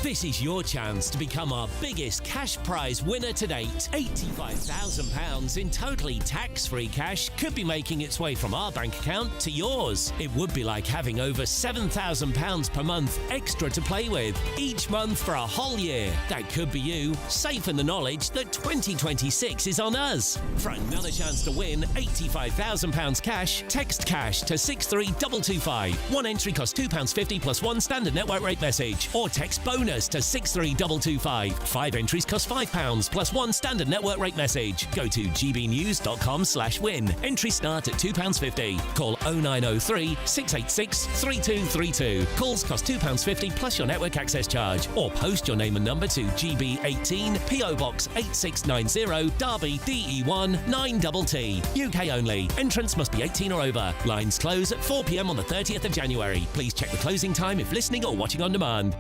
This is your chance to become our biggest cash prize winner to date. £85,000 in totally tax-free cash could be making its way from our bank account to yours. It would be like having over £7,000 per month extra to play with each month for a whole year. That could be you, safe in the knowledge that 2026 is on us. For another chance to win £85,000 cash, text cash to 63225. One entry costs £2.50 plus one standard network rate message, or text bonus to 63225. 5 entries cost £5 plus one standard network rate message. Go to gbnews.com/win. Entries start at £2.50. Call 0903 686 3232. Calls cost £2.50 plus your network access charge, or post your name and number to GB18 PO Box 8690 Derby DE1 9TT. UK only. Entrance must be 18 or over. Lines close at 4 p.m. on the 30th of January. Please check the closing time if listening or watching on demand.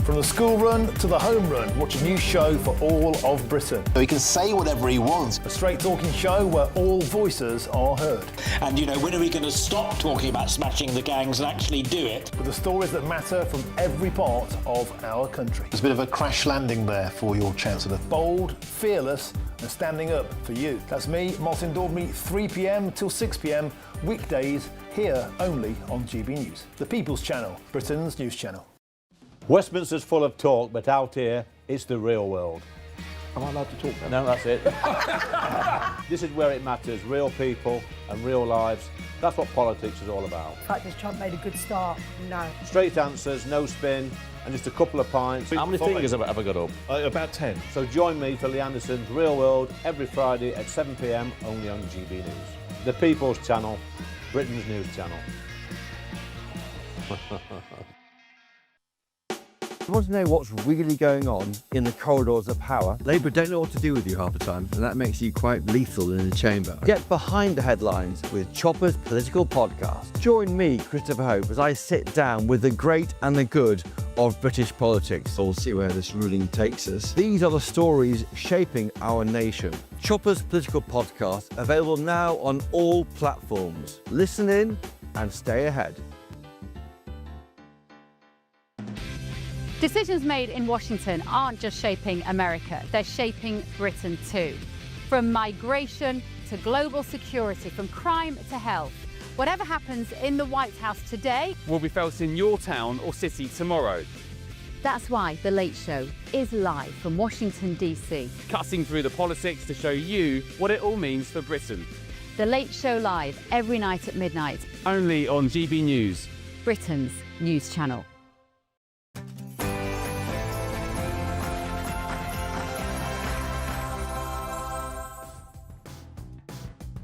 From the school run to the home run, watch a new show for all of Britain. So he can say whatever he wants. A straight talking show where all voices are heard. And, you know, when are we going to stop talking about smashing the gangs and actually do it? With the stories that matter from every part of our country. There's a bit of a crash landing there for your Chancellor. Bold, fearless and standing up for you. That's me, Martin Daubney, 3 p.m. till 6 p.m, weekdays, here only on GB News. The People's Channel, Britain's news channel. Westminster's full of talk, but out here, it's the real world. Am I allowed to talk then? No, that's it. This is where it matters, real people and real lives. That's what politics is all about. In fact, has Trump made a good start? No. Straight answers, no spin, and just a couple of pints. How many fingers have I got up? About 10. So join me for Lee Anderson's Real World every Friday at 7 p.m, only on GB News. The People's Channel, Britain's news channel. You want to know what's really going on in the corridors of power? Labour don't know what to do with you half the time, and that makes you quite lethal in the chamber. Get behind the headlines with Chopper's Political Podcast. Join me, Christopher Hope, as I sit down with the great and the good of British politics. We'll see where this ruling takes us. These are the stories shaping our nation. Chopper's Political Podcast, available now on all platforms. Listen in and stay ahead. Decisions made in Washington aren't just shaping America, they're shaping Britain too. From migration to global security, from crime to health. Whatever happens in the White House today will be felt in your town or city tomorrow. That's why The Late Show is live from Washington, D.C. Cutting through the politics to show you what it all means for Britain. The Late Show live every night at midnight. Only on GB News, Britain's news channel.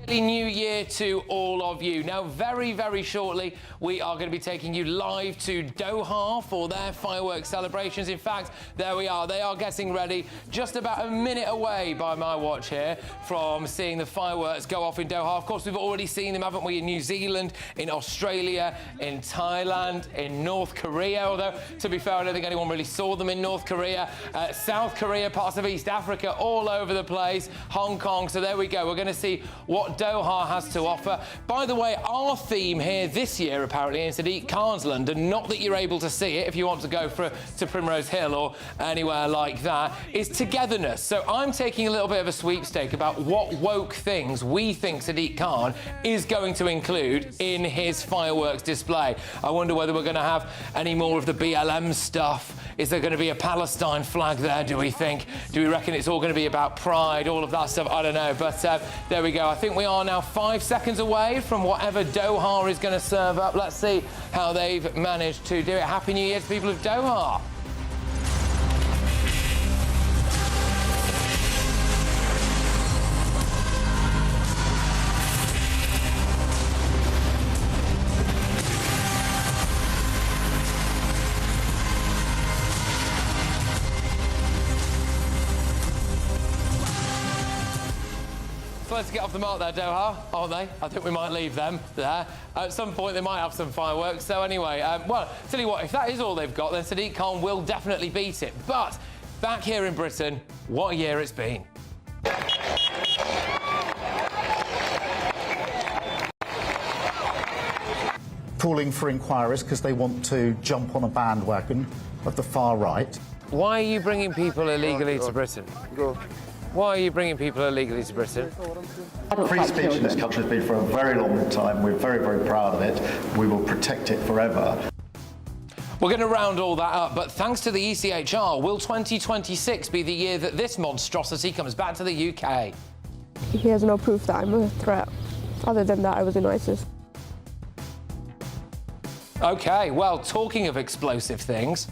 New Year to all of you. Now, very, very shortly, we are going to be taking you live to Doha for their fireworks celebrations. In fact, there we are. They are getting ready, just about a minute away by my watch here from seeing the fireworks go off in Doha. Of course, we've already seen them, haven't we, in New Zealand, in Australia, in Thailand, in North Korea, although, to be fair, I don't think anyone really saw them in North Korea, South Korea, parts of East Africa, all over the place, Hong Kong. So there we go. We're going to see what Doha has to offer. By the way, our theme here this year, apparently, in Sadiq Khan's London, not that you're able to see it if you want to go to Primrose Hill or anywhere like that, is togetherness. So I'm taking a little bit of a sweepstake about what woke things we think Sadiq Khan is going to include in his fireworks display. I wonder whether we're going to have any more of the BLM stuff. Is there going to be a Palestine flag there, do we think? Do we reckon it's all going to be about pride, all of that stuff? I don't know. But there we go. I think we are now 5 seconds away from whatever Doha is going to serve up. Let's see how they've managed to do it. Happy New Year to people of Doha. Let's get off the mark there, Doha, aren't they? I think we might leave them there. At some point, they might have some fireworks. So anyway, well, tell you what, if that is all they've got, then Sadiq Khan will definitely beat it. But back here in Britain, what a year it's been. calling for inquiries because they want to jump on a bandwagon of the far right. Why are you bringing people illegally to Britain? Why are you bringing people illegally to Britain? Free speech in this country has been for a very long time. We're very, very proud of it. We will protect it forever. We're going to round all that up, but thanks to the ECHR, will 2026 be the year that this monstrosity comes back to the UK? He has no proof that I'm a threat. Other than that, I was in ISIS. OK, well, talking of explosive things...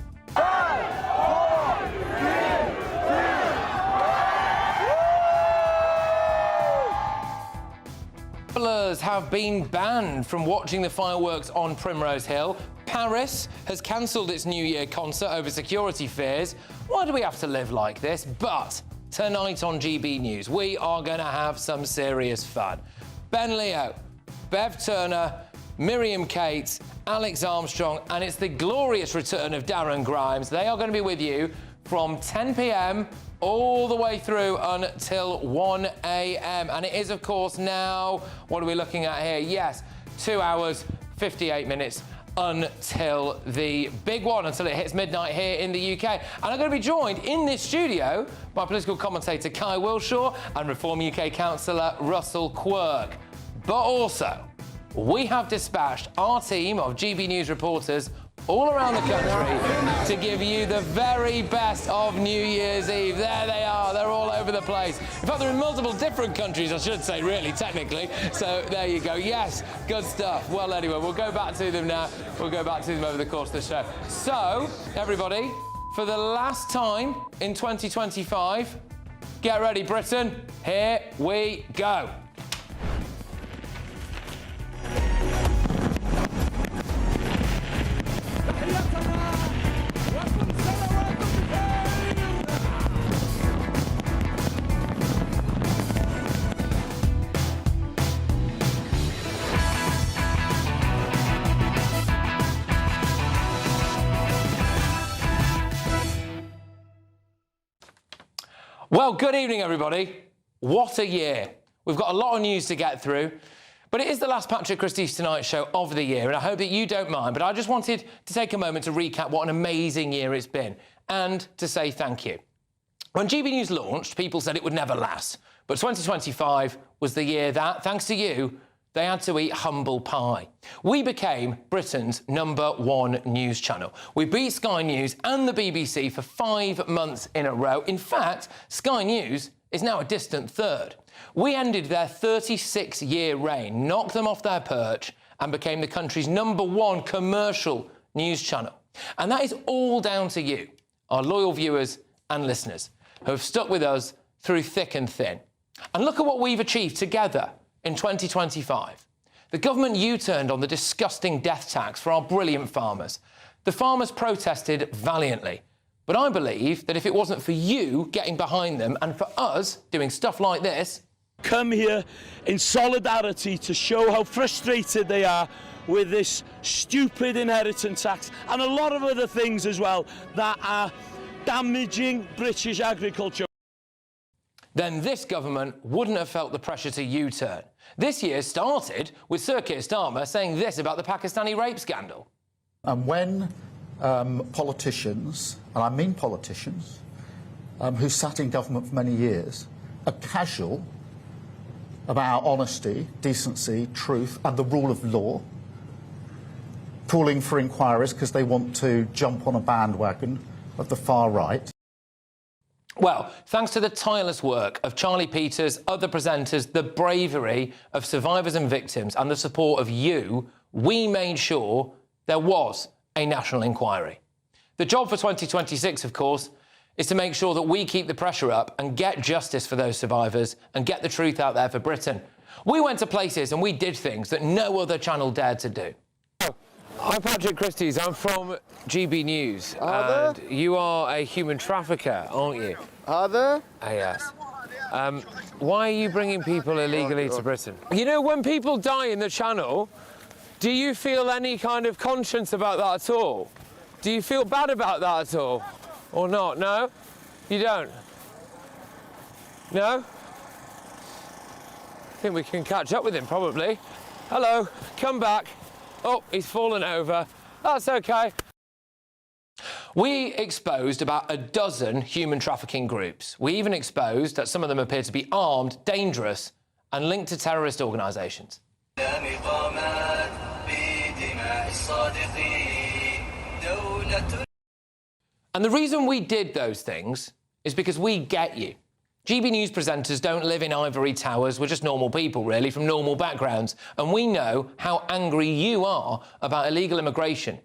Travellers have been banned from watching the fireworks on Primrose Hill. Paris has cancelled its New Year concert over security fears. Why do we have to live like this? But tonight on GB News, we are going to have some serious fun. Ben Leo, Bev Turner, Miriam Cates, Alex Armstrong, and it's the glorious return of Darren Grimes. They are going to be with you from 10 p.m. all the way through until 1 a.m. And it is, of course, now, what are we looking at here? Yes, 2 hours, 58 minutes until the big one, until it hits midnight here in the UK. And I'm going to be joined in this studio by political commentator Kai Wilshaw and Reform UK councillor Russell Quirk. But also, we have dispatched our team of GB News reporters all around the country to give you the very best of New Year's Eve. There they are, they're all over the place. In fact, they're in multiple different countries, I should say, really, technically. So there you go. Yes, good stuff. Well, anyway, we'll go back to them now. We'll go back to them over the course of the show. So, everybody, for the last time in 2025, get ready, Britain. Here we go. Well, good evening, everybody. What a year. We've got a lot of news to get through, but it is the last Patrick Christys Tonight show of the year, and I hope that you don't mind, but I just wanted to take a moment to recap what an amazing year it's been, and to say thank you. When GB News launched, people said it would never last, but 2025 was the year that, thanks to you, they had to eat humble pie. We became Britain's #1 news channel. We beat Sky News and the BBC for 5 months in a row. In fact, Sky News is now a distant third. We ended their 36-year reign, knocked them off their perch, and became the country's #1 commercial news channel. And that is all down to you, our loyal viewers and listeners, who have stuck with us through thick and thin. And look at what we've achieved together in 2025. The government U-turned on the disgusting death tax for our brilliant farmers. The farmers protested valiantly. But I believe that if it wasn't for you getting behind them and for us doing stuff like this... Come here in solidarity to show how frustrated they are with this stupid inheritance tax and a lot of other things as well that are damaging British agriculture. Then this government wouldn't have felt the pressure to U-turn. This year started with Sir Keir Starmer saying this about the Pakistani rape scandal. And when politicians, and I mean politicians, who sat in government for many years, are casual about honesty, decency, truth and the rule of law, calling for inquiries because they want to jump on a bandwagon of the far right. Well, thanks to the tireless work of Charlie Peters, other presenters, the bravery of survivors and victims and the support of you, we made sure there was a national inquiry. The job for 2026, of course, is to make sure that we keep the pressure up and get justice for those survivors and get the truth out there for Britain. We went to places and we did things that no other channel dared to do. I'm Patrick Christys, I'm from GB News, and you are a human trafficker, aren't you? Are there? Yes. Why are you bringing people illegally to Britain? You know, when people die in the channel, do you feel any kind of conscience about that at all? Do you feel bad about that at all? Or not? No? You don't? No? I think we can catch up with him, probably. Hello, come back. Oh, he's fallen over. That's okay. We exposed about a dozen human trafficking groups. We even exposed that some of them appear to be armed, dangerous, and linked to terrorist organisations. And the reason we did those things is because we get you. GB News presenters don't live in ivory towers. We're just normal people, really, from normal backgrounds. And we know how angry you are about illegal immigration.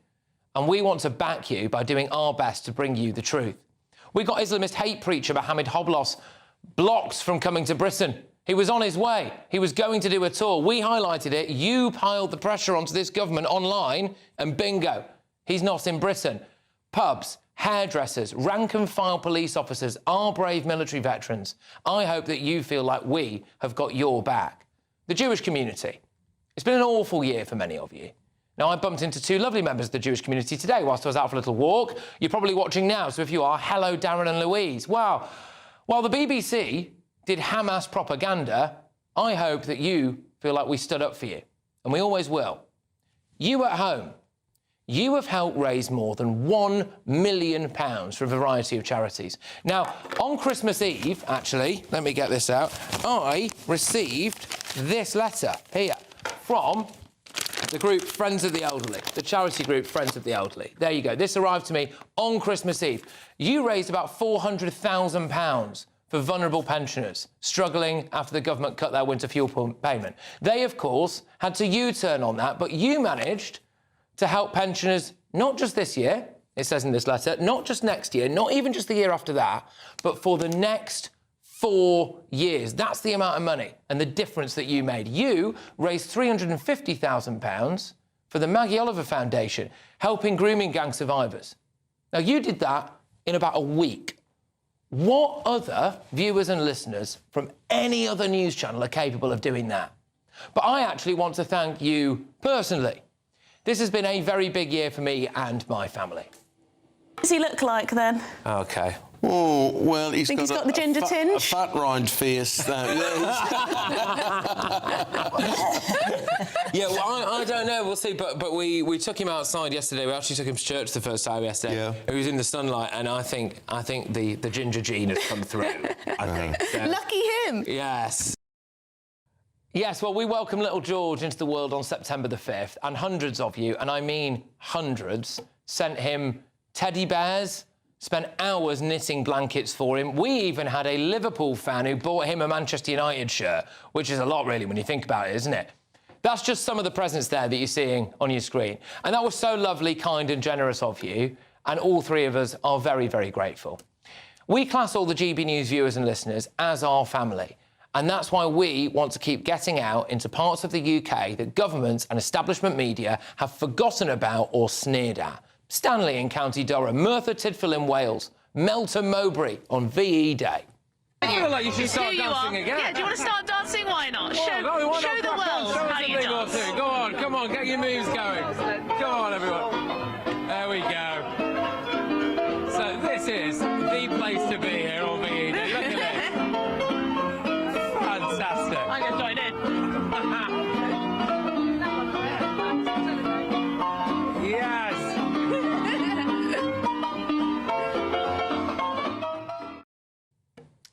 And we want to back you by doing our best to bring you the truth. We got Islamist hate preacher Mohammed Hoblos blocked from coming to Britain. He was on his way. He was going to do a tour. We highlighted it. You piled the pressure onto this government online, and bingo, he's not in Britain. Pubs, hairdressers, rank-and-file police officers, our brave military veterans. I hope that you feel like we have got your back. The Jewish community. It's been an awful year for many of you. Now, I bumped into two lovely members of the Jewish community today whilst I was out for a little walk. You're probably watching now, so if you are, hello, Darren and Louise. Wow. While the BBC did Hamas propaganda, I hope that you feel like we stood up for you, and we always will. You at home, you have helped raise more than £1 million for a variety of charities. Now, on Christmas Eve, actually, let me get this out, I received this letter here from the group Friends of the Elderly, the charity group Friends of the Elderly. There you go. This arrived to me on Christmas Eve. You raised about £400,000 for vulnerable pensioners struggling after the government cut their winter fuel payment. They, of course, had to U-turn on that, but you managed to help pensioners not just this year, it says in this letter, not just next year, not even just the year after that, but for the next 4 years. That's the amount of money and the difference that you made. You raised £350,000 for the Maggie Oliver Foundation, helping grooming gang survivors. Now, you did that in about a week. What other viewers and listeners from any other news channel are capable of doing that? But I actually want to thank you personally. This has been a very big year for me and my family. What does he look like, then? OK. Oh, well, he's got the ginger tinge? A fat rind face. Yeah, well, I don't know. We'll see. But we took him outside yesterday. We actually took him to church the first time yesterday. Yeah. He was in the sunlight, and I think the ginger gene has come through. I think. So. Lucky him. Yes. Yes, well, we welcomed little George into the world on September the 5th, and hundreds of you, and I mean hundreds, sent him teddy bears, spent hours knitting blankets for him. We even had a Liverpool fan who bought him a Manchester United shirt, which is a lot, really, when you think about it, isn't it? That's just some of the presents there that you're seeing on your screen. And that was so lovely, kind and generous of you, and all three of us are very, very grateful. We class all the GB News viewers and listeners as our family. And that's why we want to keep getting out into parts of the UK that governments and establishment media have forgotten about or sneered at. Stanley in County Durham, Merthyr Tydfil in Wales, Melton Mowbray on VE Day. I feel like you should start dancing again. Yeah, do you want to start dancing? Why not? Show the world how you dance. Go on, come on, get your moves going. Come on, everyone. There we go. So this is the place to be here on VE Day. Look at this. Fantastic. I'm going to join in. Yes.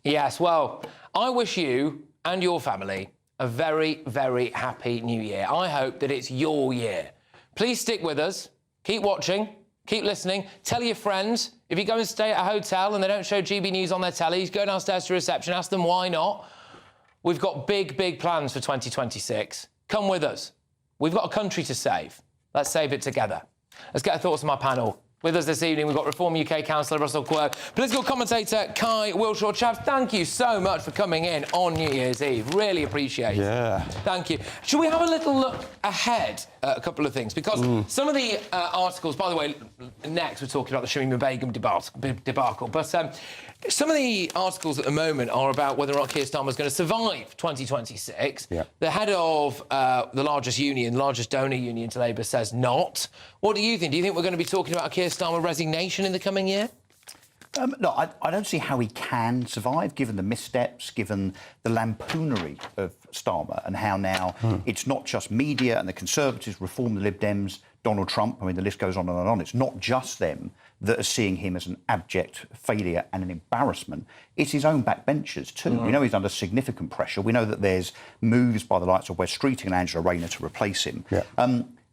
Yes, well, I wish you and your family a very, very happy new year. I hope that it's your year. Please stick with us. Keep watching. Keep listening. Tell your friends. If you go and stay at a hotel and they don't show GB News on their tellies, go downstairs to reception, ask them why not. We've got big, big plans for 2026. Come with us. We've got a country to save. Let's save it together. Let's get our thoughts on my panel. With us this evening, we've got Reform UK councillor Russell Quirk, political commentator Kai Wilshaw. Chaps, thank you so much for coming in on New Year's Eve. Really appreciate it. Yeah. Thank you. Should we have a little look ahead at a couple of things? Because some of the articles, by the way, next we're talking about the Shamima Begum debacle, but some of the articles at the moment are about whether or not Keir Starmer's going to survive 2026. Yeah. The head of the largest donor union to Labour says not. What do you think? Do you think we're going to be talking about a Keir Starmer resignation in the coming year? No, I don't see how he can survive, given the missteps, given the lampoonery of Starmer, and how now it's not just media and the Conservatives, Reform, the Lib Dems, Donald Trump. I mean, the list goes on and on. It's not just them that are seeing him as an abject failure and an embarrassment. It's his own backbenchers too. We know he's under significant pressure. We know that there's moves by the likes of Wes Streeting and Angela Rayner to replace him.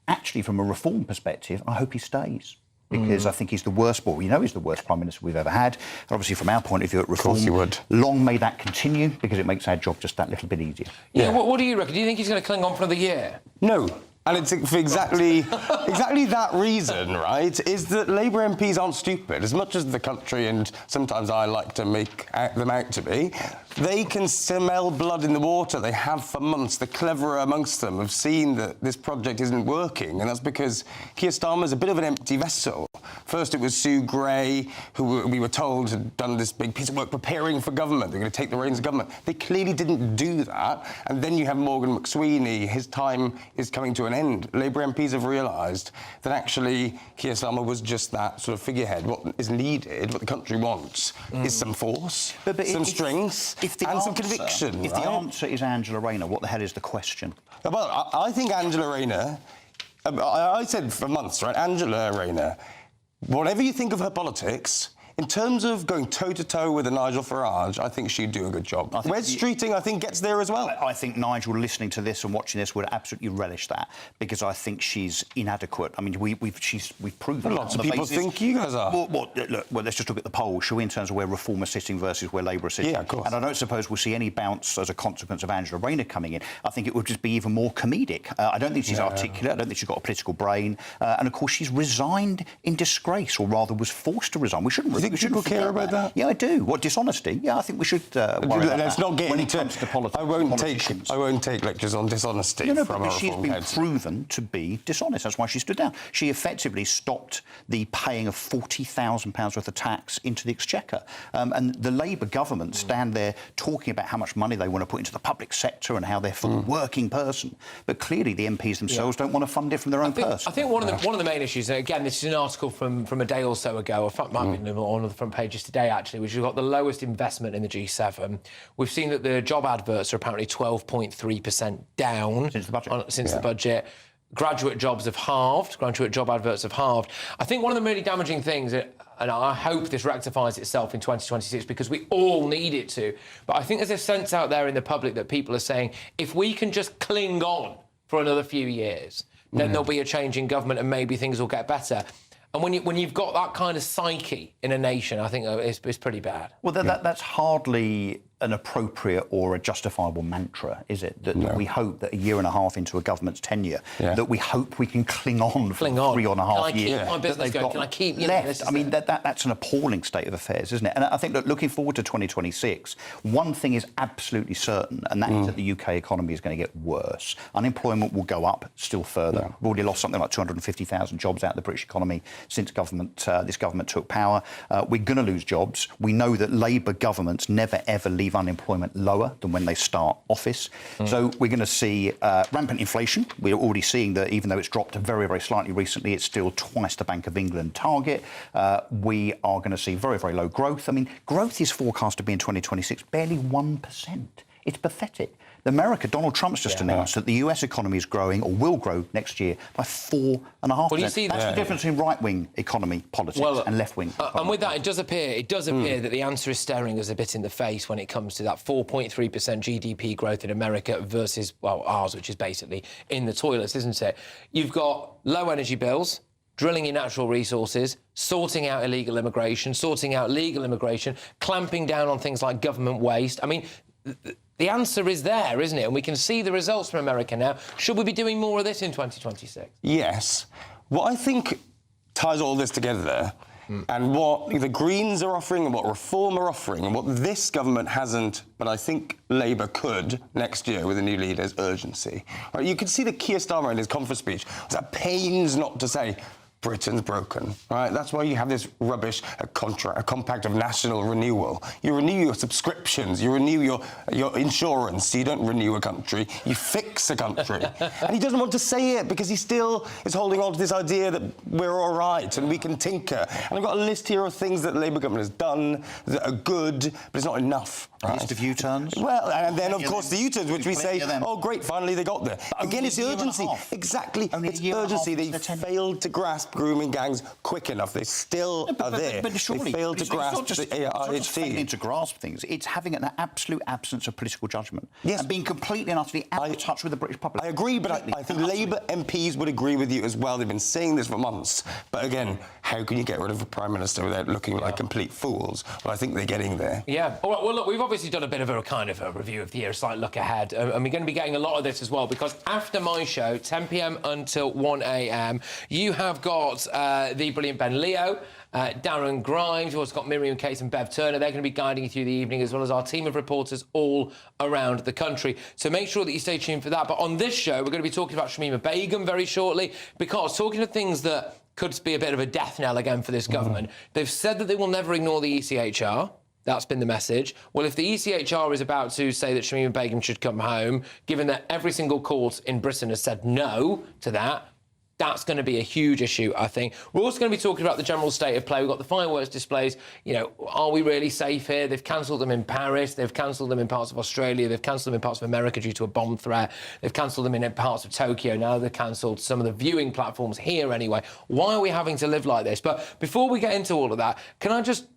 Actually, from a Reform perspective, I hope he stays. Because I think he's the worst, well, we know he's the worst Prime Minister we've ever had. Obviously, from our point of view at Reform, long may that continue, because it makes our job just that little bit easier. Yeah, what do you reckon? Do you think he's going to cling on for another year? No. And it's for exactly that reason, right, is that Labour MPs aren't stupid. As much as the country, and sometimes I like to make them out to be, they can smell blood in the water. They have for months. The cleverer amongst them have seen that this project isn't working, and that's because Keir Starmer's a bit of an empty vessel. First it was Sue Gray, who we were told had done this big piece of work preparing for government. They're going to take the reins of government. They clearly didn't do that. And then you have Morgan McSweeney. His time is coming to an end. Labour MPs have realised that actually Keir Starmer was just that sort of figurehead. What is needed, what the country wants, is some force, some strength, and some conviction. If the answer is Angela Rayner, what the hell is the question? Well, I think Angela Rayner, I said for months, right, Angela Rayner, whatever you think of her politics, in terms of going toe-to-toe with a Nigel Farage, I think she'd do a good job. Wes Streeting, I think, gets there as well. I think Nigel, listening to this and watching this, would absolutely relish that, because I think she's inadequate. I mean, we've proven lots of people think you guys are. Well, let's just look at the polls, shall we, in terms of where Reform are sitting versus where Labour are sitting. Yeah, of course. And I don't suppose we'll see any bounce as a consequence of Angela Rayner coming in. I think it would just be even more comedic. I don't think she's articulate. I don't think she's got a political brain. And, of course, she's resigned in disgrace, or rather was forced to resign. We shouldn't care about that? Yeah, I do. What, dishonesty? Yeah, I think we should worry about Let's that. not get when into it comes to politics. I won't take lectures on dishonesty from our she's Reform been heads. proven to be dishonest. That's why she stood down. She effectively stopped the paying of £40,000 worth of tax into the Exchequer. And the Labour government stand there talking about how much money they want to put into the public sector and how they're for the working person. But clearly the MPs themselves don't want to fund it from their own purse. I think one of the main issues, and again, this is an article from a day or so ago, in fact, might have been on the front pages today, actually, which has got the lowest investment in the G7. We've seen that the job adverts are apparently 12.3% down since the budget. Graduate jobs have halved. Graduate job adverts have halved. I think one of the really damaging things, and I hope this rectifies itself in 2026, because we all need it to, but I think there's a sense out there in the public that people are saying, if we can just cling on for another few years, then there'll be a change in government and maybe things will get better. And when you've got that kind of psyche in a nation, I think it's pretty bad. Well, that's hardly an appropriate or a justifiable mantra, is it? That we hope that a year and a half into a government's tenure, that we hope we can cling on for 3.5 years. Keep my business going? Can I keep left? I mean, that's an appalling state of affairs, isn't it? And I think that looking forward to 2026, one thing is absolutely certain, and that is that the UK economy is going to get worse. Unemployment will go up still further. We've already lost something like 250,000 jobs out of the British economy since this government took power. We're going to lose jobs. We know that Labour governments never, ever leave unemployment lower than when they start office. So we're going to see rampant inflation. We're already seeing that even though it's dropped very, very slightly recently, it's still twice the Bank of England target. We are going to see very, very low growth. I mean, growth is forecast to be in 2026 barely 1%. It's pathetic. America, Donald Trump's just announced that the US economy is growing, or will grow next year, by 4.5%. Well, you see that's the difference between right-wing economy politics and left-wing. And with that, it does appear that the answer is staring us a bit in the face when it comes to that 4.3% GDP growth in America versus, well, ours, which is basically in the toilets, isn't it? You've got low energy bills, drilling in natural resources, sorting out illegal immigration, sorting out legal immigration, clamping down on things like government waste. I mean, the answer is there, isn't it? And we can see the results from America now. Should we be doing more of this in 2026? Yes. What I think ties all this together, and what the Greens are offering and what Reform are offering and what this government hasn't, but I think Labour could next year with a new leader, is urgency. Right, you can see that Keir Starmer in his conference speech was at pains not to say Britain's broken, right? That's why you have this rubbish, a compact of national renewal. You renew your subscriptions, you renew your insurance, you don't renew a country, you fix a country. And he doesn't want to say it because he still is holding on to this idea that we're all right and we can tinker. And I've got a list here of things that the Labour government has done that are good, but it's not enough. Right? List of U-turns? Well, and then, of course, the U-turns, which we say, oh, great, finally they got there. Again, it's the urgency. Exactly. It's urgency. They failed to grasp grooming gangs quick enough. They still are there. But surely, they failed to grasp it's not just failing to grasp things. It's having an absolute absence of political judgment. Yes. And being completely and utterly out of touch with the British public. I agree, but I think Labour MPs would agree with you as well. They've been saying this for months. But again, how can you get rid of a Prime Minister without looking like complete fools? Well, I think they're getting there. Yeah. All right, well, look, we've obviously done a bit of a kind of a review of the year, a slight look ahead. And we're going to be getting a lot of this as well, because after my show, 10 p.m. until 1 a.m, you have got the brilliant Ben Leo, Darren Grimes, you've also got Miriam Cates and Bev Turner. They're going to be guiding you through the evening, as well as our team of reporters all around the country. So make sure that you stay tuned for that. But on this show, we're going to be talking about Shamima Begum very shortly, because talking of things that could be a bit of a death knell again for this government, they've said that they will never ignore the ECHR. That's been the message. Well, if the ECHR is about to say that Shamima Begum should come home, given that every single court in Britain has said no to that, that's going to be a huge issue, I think. We're also going to be talking about the general state of play. We've got the fireworks displays. You know, are we really safe here? They've cancelled them in Paris. They've cancelled them in parts of Australia. They've cancelled them in parts of America due to a bomb threat. They've cancelled them in parts of Tokyo. Now they've cancelled some of the viewing platforms here anyway. Why are we having to live like this? But before we get into all of that, can I just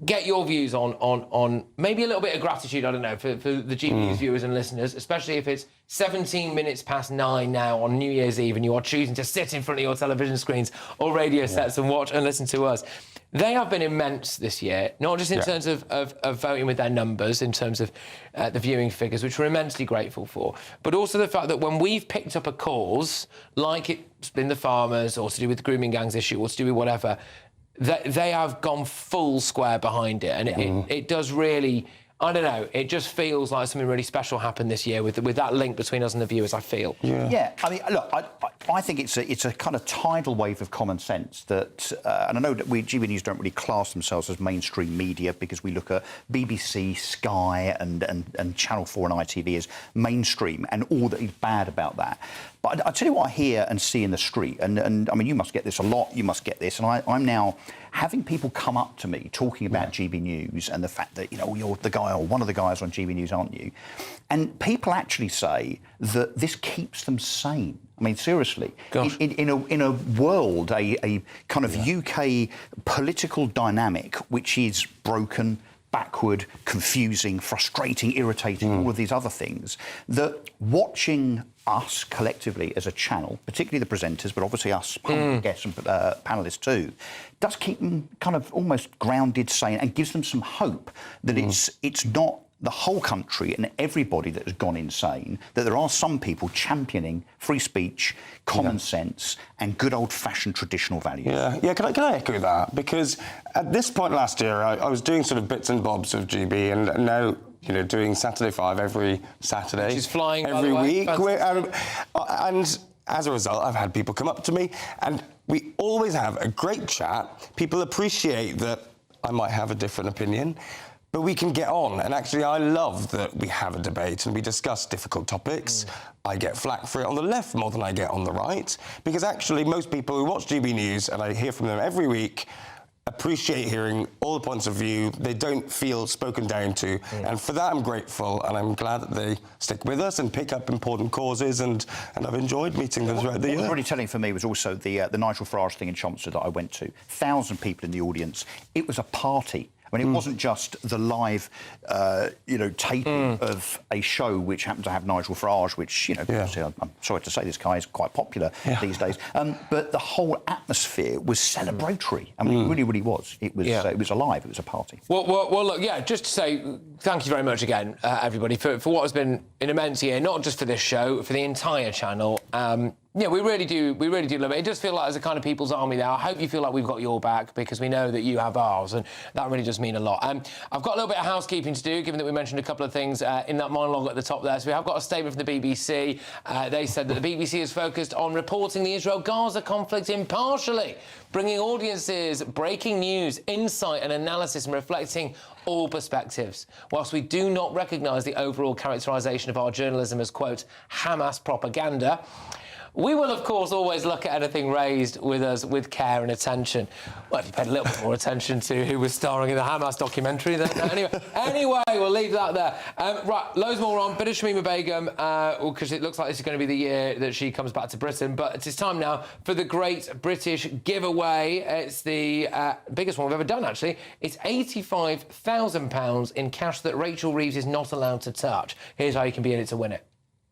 get your views on maybe a little bit of gratitude, I don't know, for the GBNews viewers and listeners, especially if it's 17 minutes past 9 now on New Year's Eve and you are choosing to sit in front of your television screens or radio sets and watch and listen to us. They have been immense this year, not just in terms of voting with their numbers, in terms of the viewing figures, which we're immensely grateful for, but also the fact that when we've picked up a cause, like it's been the farmers or to do with the grooming gangs issue or to do with whatever, they have gone full square behind it, and it does really, I don't know, it just feels like something really special happened this year with that link between us and the viewers, I feel. Yeah, I mean, look, I think it's a kind of tidal wave of common sense that, and I know that we GBNews don't really class themselves as mainstream media because we look at BBC, Sky and Channel 4 and ITV as mainstream, and all that is bad about that. But I tell you what I hear and see in the street, and I mean, you must get this a lot, you must get this, and I'm now having people come up to me talking about GB News and the fact that, you know, you're the guy or one of the guys on GB News, aren't you? And people actually say that this keeps them sane. I mean, seriously, in a world, a kind of UK political dynamic which is broken, backward, confusing, frustrating, irritating, all of these other things, that watching us collectively as a channel, particularly the presenters, but obviously us guests and panellists too, does keep them kind of almost grounded, sane, and gives them some hope that it's not the whole country and everybody that has gone insane, that there are some people championing free speech, common sense and good old-fashioned traditional values. Yeah, can I echo that? Because at this point last year, I was doing sort of bits and bobs of GB, and now, you know, doing Saturday 5 every Saturday. Which is flying, every by the way. week. And as a result, I've had people come up to me, and we always have a great chat. People appreciate that I might have a different opinion, but we can get on. And actually, I love that we have a debate and we discuss difficult topics. I get flack for it on the left more than I get on the right, because actually most people who watch GB News, and I hear from them every week, appreciate hearing all the points of view. They don't feel spoken down to. And for that, I'm grateful, and I'm glad that they stick with us and pick up important causes, and I've enjoyed meeting them throughout the year. What was really telling for me was also the Nigel Farage thing in Chelmsford that I went to. 1,000 people in the audience. It was a party. I mean, it wasn't just the live, taping of a show which happened to have Nigel Farage, which, obviously, I'm sorry to say this guy is quite popular these days. But the whole atmosphere was celebratory. I mean, it really, really was. It was alive. It was a party. Well, look, just to say thank you very much again, everybody, for what has been an immense year, not just for this show, for the entire channel. Yeah, we really do love it. It does feel like there's a kind of people's army there. I hope you feel like we've got your back, because we know that you have ours, and that really does mean a lot. I've got a little bit of housekeeping to do, given that we mentioned a couple of things in that monologue at the top there. So we have got a statement from the BBC. They said that the BBC is focused on reporting the Israel-Gaza conflict impartially, bringing audiences breaking news, insight and analysis, and reflecting all perspectives. Whilst we do not recognise the overall characterisation of our journalism as, quote, Hamas propaganda, we will, of course, always look at anything raised with us with care and attention. Well, if you paid a little bit more attention to who was starring in the Hamas documentary, then anyway, we'll leave that there. Right, loads more on. Bit of Shamima Begum, because it looks like this is going to be the year that she comes back to Britain. But it is time now for the Great British Giveaway. It's the biggest one we've ever done, actually. It's £85,000 in cash that Rachel Reeves is not allowed to touch. Here's how you can be in it to win it.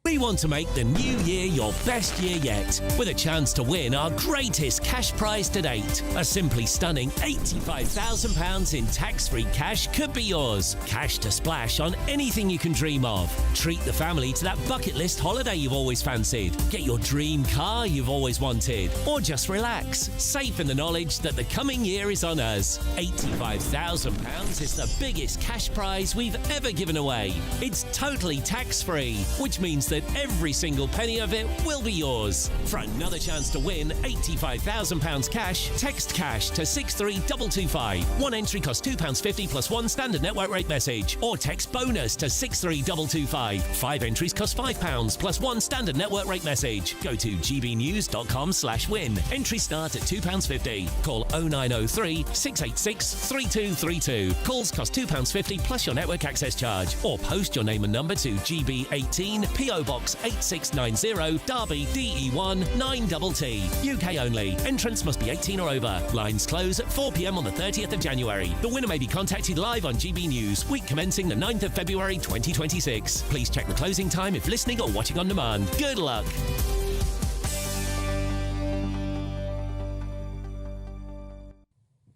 We want to make the new year your best year yet, with a chance to win our greatest cash prize to date. A simply stunning £85,000 in tax-free cash could be yours. Cash to splash on anything you can dream of. Treat the family to that bucket list holiday you've always fancied. Get your dream car you've always wanted. Or just relax, safe in the knowledge that the coming year is on us. £85,000 is the biggest cash prize we've ever given away. It's totally tax-free, which means that every single penny of it will be yours. For another chance to win £85,000 cash, text cash to 63225. One entry costs £2.50 plus one standard network rate message, or text bonus to 63225. 5 entries cost £5 plus one standard network rate message. Go to gbnews.com/win. Entries start at £2.50. Call 0903 686 3232. Calls cost £2.50 plus your network access charge, or post your name and number to GB18 PO Box 8690, Derby, DE1 9TT. UK only. Entrants must be 18 or over. Lines close at 4 p.m. on the 30th of January. The winner may be contacted live on GB News, week commencing the 9th of February 2026. Please check the closing time if listening or watching on demand. Good luck.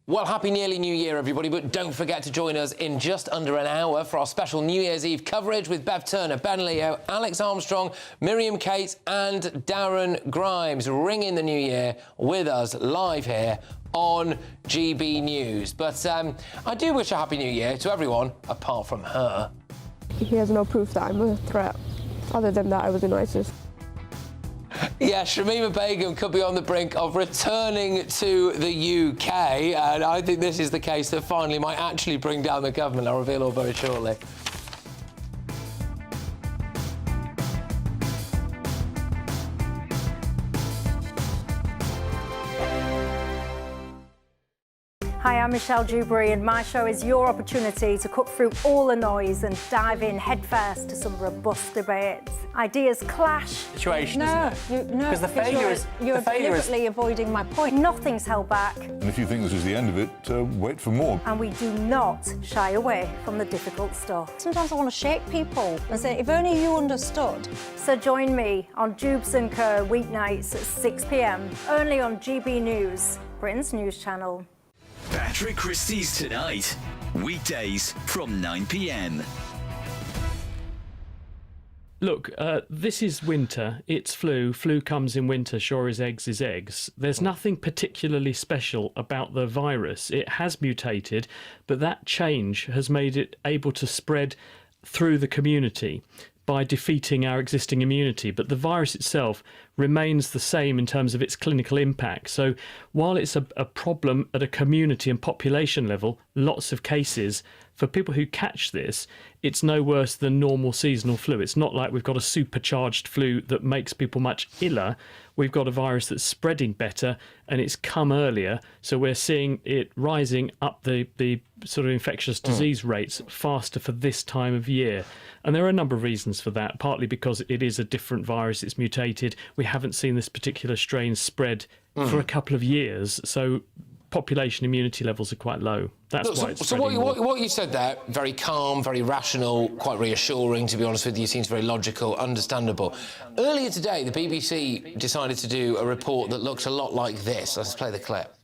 Well, happy nearly New Year, everybody, but don't forget to join us in just under an hour for our special New Year's Eve coverage with Bev Turner, Ben Leo, Alex Armstrong, Miriam Cates and Darren Grimes. Ring in the new year with us live here on GB News. But I do wish a happy new year to everyone apart from her. He has no proof that I'm a threat. Other than that, I was in ISIS. Yeah, Shamima Begum could be on the brink of returning to the UK, and I think this is the case that finally might actually bring down the government. I'll reveal all very shortly. Hi, I'm Michelle Dewberry, and my show is your opportunity to cut through all the noise and dive in headfirst to some robust debates. Ideas clash. Situation, isn't it? No, because the failure is you're deliberately avoiding my point. Nothing's held back. And if you think this is the end of it, wait for more. And we do not shy away from the difficult stuff. Sometimes I want to shake people and say, if only you understood. So join me on Jubes & Co. weeknights at 6 p.m. only on GB News, Britain's news channel. Patrick Christys tonight, weekdays from 9 p.m. Look, this is winter. It's flu. Flu comes in winter. Sure as eggs is eggs. There's nothing particularly special about the virus. It has mutated, but that change has made it able to spread through the community by defeating our existing immunity. But the virus itself remains the same in terms of its clinical impact. So while it's a problem at a community and population level, lots of cases, for people who catch this, it's no worse than normal seasonal flu. It's not like we've got a supercharged flu that makes people much iller. We've got a virus that's spreading better and it's come earlier. So we're seeing it rising up the sort of infectious disease rates faster for this time of year. And there are a number of reasons for that, partly because it is a different virus, it's mutated. We haven't seen this particular strain spread for a couple of years. So population immunity levels are quite low. That's why it's spreading more. What you said there, very calm, very rational, quite reassuring, to be honest with you, seems very logical, understandable. Earlier today, the BBC decided to do a report that looked a lot like this. Let's play the clip.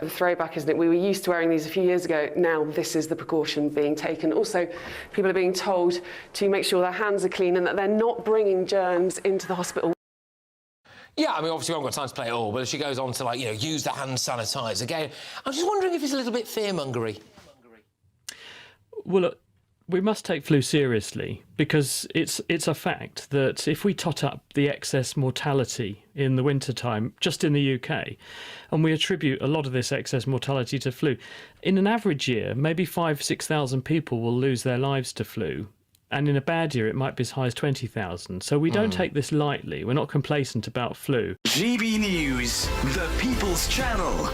The throwback, isn't it? We were used to wearing these a few years ago. Now this is the precaution being taken. Also, people are being told to make sure their hands are clean and that they're not bringing germs into the hospital. Yeah, I mean, obviously we haven't got time to play it all, but she goes on to, like, you know, use the hand sanitizer again. I'm just wondering if it's a little bit fearmongery. Well, look, we must take flu seriously because it's a fact that if we tot up the excess mortality in the wintertime, just in the UK, and we attribute a lot of this excess mortality to flu, in an average year, maybe 5,000-6,000 people will lose their lives to flu. And in a bad year, it might be as high as 20,000. So we don't take this lightly. We're not complacent about flu. GB News, the People's Channel.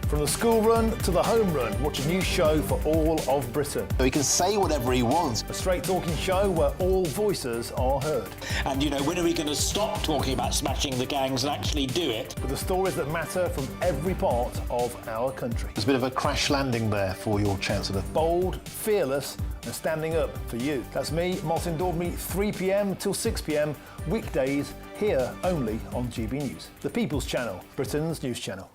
From the school run to the home run, watch a new show for all of Britain. So he can say whatever he wants. A straight talking show where all voices are heard. And, you know, when are we going to stop talking about smashing the gangs and actually do it? With the stories that matter from every part of our country. There's a bit of a crash landing there for your Chancellor. Bold, fearless and standing up for you. That's me, Martin Daubney, 3 p.m. till 6 p.m, weekdays, here only on GB News. The People's Channel, Britain's news channel.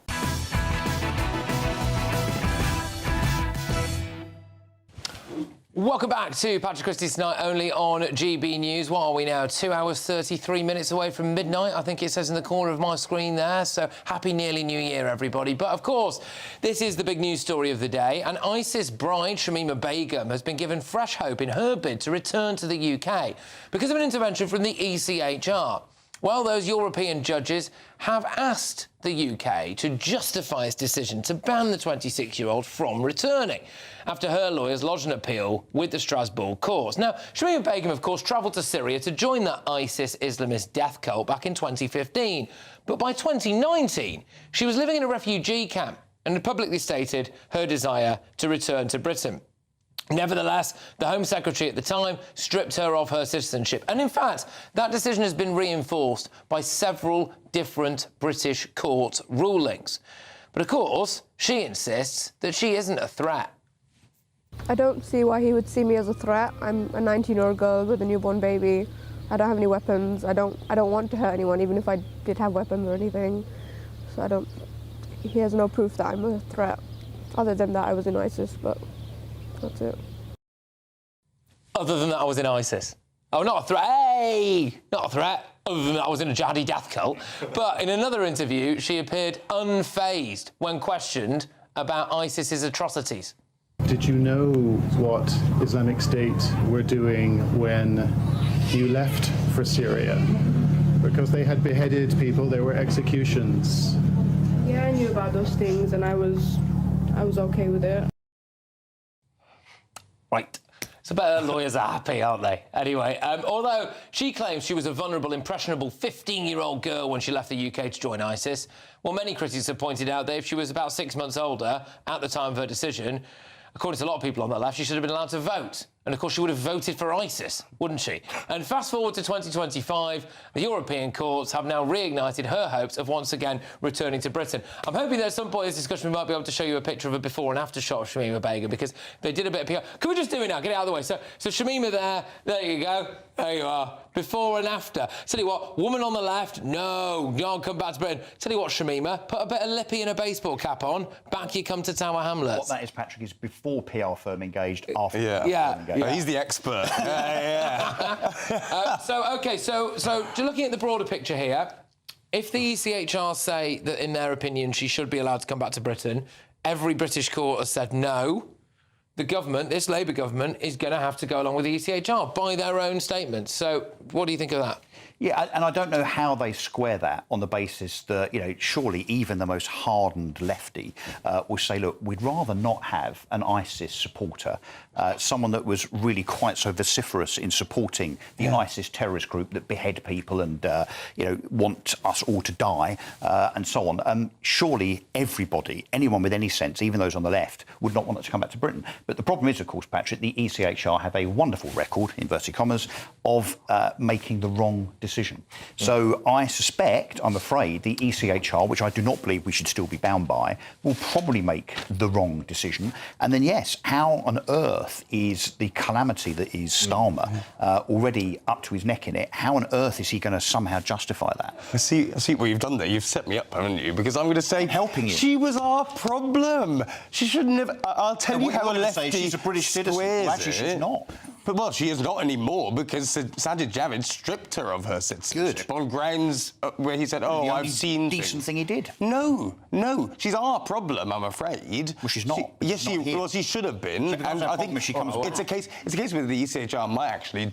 Welcome back to Patrick Christys Tonight, only on GB News. What are we now? 2 hours, 33 minutes away from midnight, I think it says in the corner of my screen there. So happy nearly New Year, everybody. But, of course, this is the big news story of the day. And ISIS bride Shamima Begum has been given fresh hope in her bid to return to the UK because of an intervention from the ECHR. Well, those European judges have asked the UK to justify its decision to ban the 26-year-old from returning after her lawyers lodged an appeal with the Strasbourg courts. Now, Shamima Begum, of course, travelled to Syria to join that ISIS Islamist death cult back in 2015. But by 2019, she was living in a refugee camp and had publicly stated her desire to return to Britain. Nevertheless, the Home Secretary at the time stripped her of her citizenship. And in fact, that decision has been reinforced by several different British court rulings. But of course, she insists that she isn't a threat. I don't see why he would see me as a threat. I'm a 19-year-old girl with a newborn baby. I don't have any weapons. I don't want to hurt anyone, even if I did have weapons or anything. So he has no proof that I'm a threat. Other than that, I was in ISIS, but that's it. Other than that, I was in ISIS. Oh, not a threat. Hey! Not a threat. Other than that, I was in a jihadi death cult. But in another interview, she appeared unfazed when questioned about ISIS's atrocities. Did you know what Islamic State were doing when you left for Syria? Because they had beheaded people, there were executions. Yeah, I knew about those things, and I was okay with it. Right. So better lawyers are happy, aren't they? Anyway, although she claims she was a vulnerable, impressionable 15-year-old girl when she left the UK to join ISIS, well, many critics have pointed out that if she was about 6 months older at the time of her decision, according to a lot of people on the left, she should have been allowed to vote. And, of course, she would have voted for ISIS, wouldn't she? And fast forward to 2025, the European courts have now reignited her hopes of once again returning to Britain. I'm hoping that at some point in this discussion we might be able to show you a picture of a before and after shot of Shamima Begum, because they did a bit of PR. Can we just do it now? Get it out of the way. So Shamima there you go. There you are. Before and after. Tell you what, woman on the left, no, come back to Britain. Tell you what, Shamima, put a bit of lippy and a baseball cap on, back you come to Tower Hamlets. What that is, Patrick, is before PR firm engaged, after Yeah. PR Yeah. firm engaged. He's the expert. So looking at the broader picture here, if the ECHR say that, in their opinion, she should be allowed to come back to Britain, every British court has said no. The government, this Labour government, is going to have to go along with the ECHR by their own statements. So what do you think of that? Yeah, and I don't know how they square that on the basis that, you know, surely even the most hardened lefty will say, look, we'd rather not have an ISIS supporter, someone that was really quite so vociferous in supporting the ISIS terrorist group that behead people and, you know, want us all to die and so on. Surely everybody, anyone with any sense, even those on the left, would not want us to come back to Britain. But the problem is, of course, Patrick, the ECHR have a wonderful record, inverted commas, of making the wrong decision. So I suspect, I'm afraid, the ECHR, which I do not believe we should still be bound by, will probably make the wrong decision. And then, yes, how on earth is the calamity that is Starmer already up to his neck in it? How on earth is he going to somehow justify that? I see what you've done there. You've set me up, haven't you? Because I'm going to say... helping you. She was our problem. She shouldn't have... I'll tell you how a lefty she's a British citizen. Well, actually, she's not. But, well, she is not anymore because Sajid Javid stripped her of her citizenship on grounds where he said, "Oh, I've seen decent thing he did." No, she's our problem, I'm afraid. Well, she's not. Yes, she should have been. And I think she comes back. it's a case where the ECHR might actually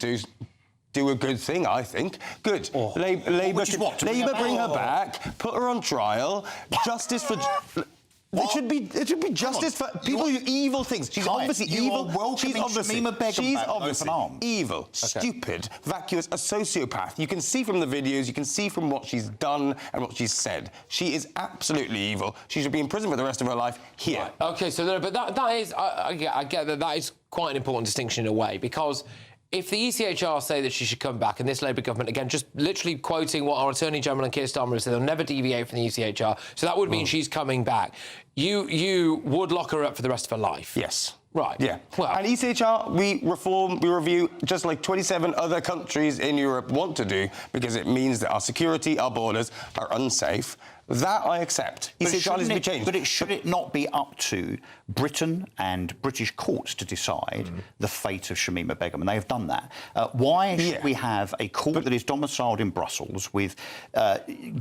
do a good thing, I think. Good. Labour bring her back, put her on trial, justice for... It should be justice for people who do evil things. She's obviously evil. She's obviously evil, stupid, vacuous, a sociopath. You can see from the videos, you can see from what she's done and what she's said. She is absolutely evil. She should be in prison for the rest of her life here. Right. OK, so but that is... I get that is quite an important distinction in a way, because if the ECHR say that she should come back, and this Labour government, again, just literally quoting what our Attorney General and Keir Starmer has said, they'll never deviate from the ECHR, so that would mean she's coming back. You would lock her up for the rest of her life? Yes. Right. Yeah. Well, and ECHR, we reform, we review, just like 27 other countries in Europe want to do, because it means that our security, our borders are unsafe. That I accept. ECHR needs to be changed. But should it not be up to Britain and British courts to decide the fate of Shamima Begum? And they have done that. Why should we have a court that is domiciled in Brussels with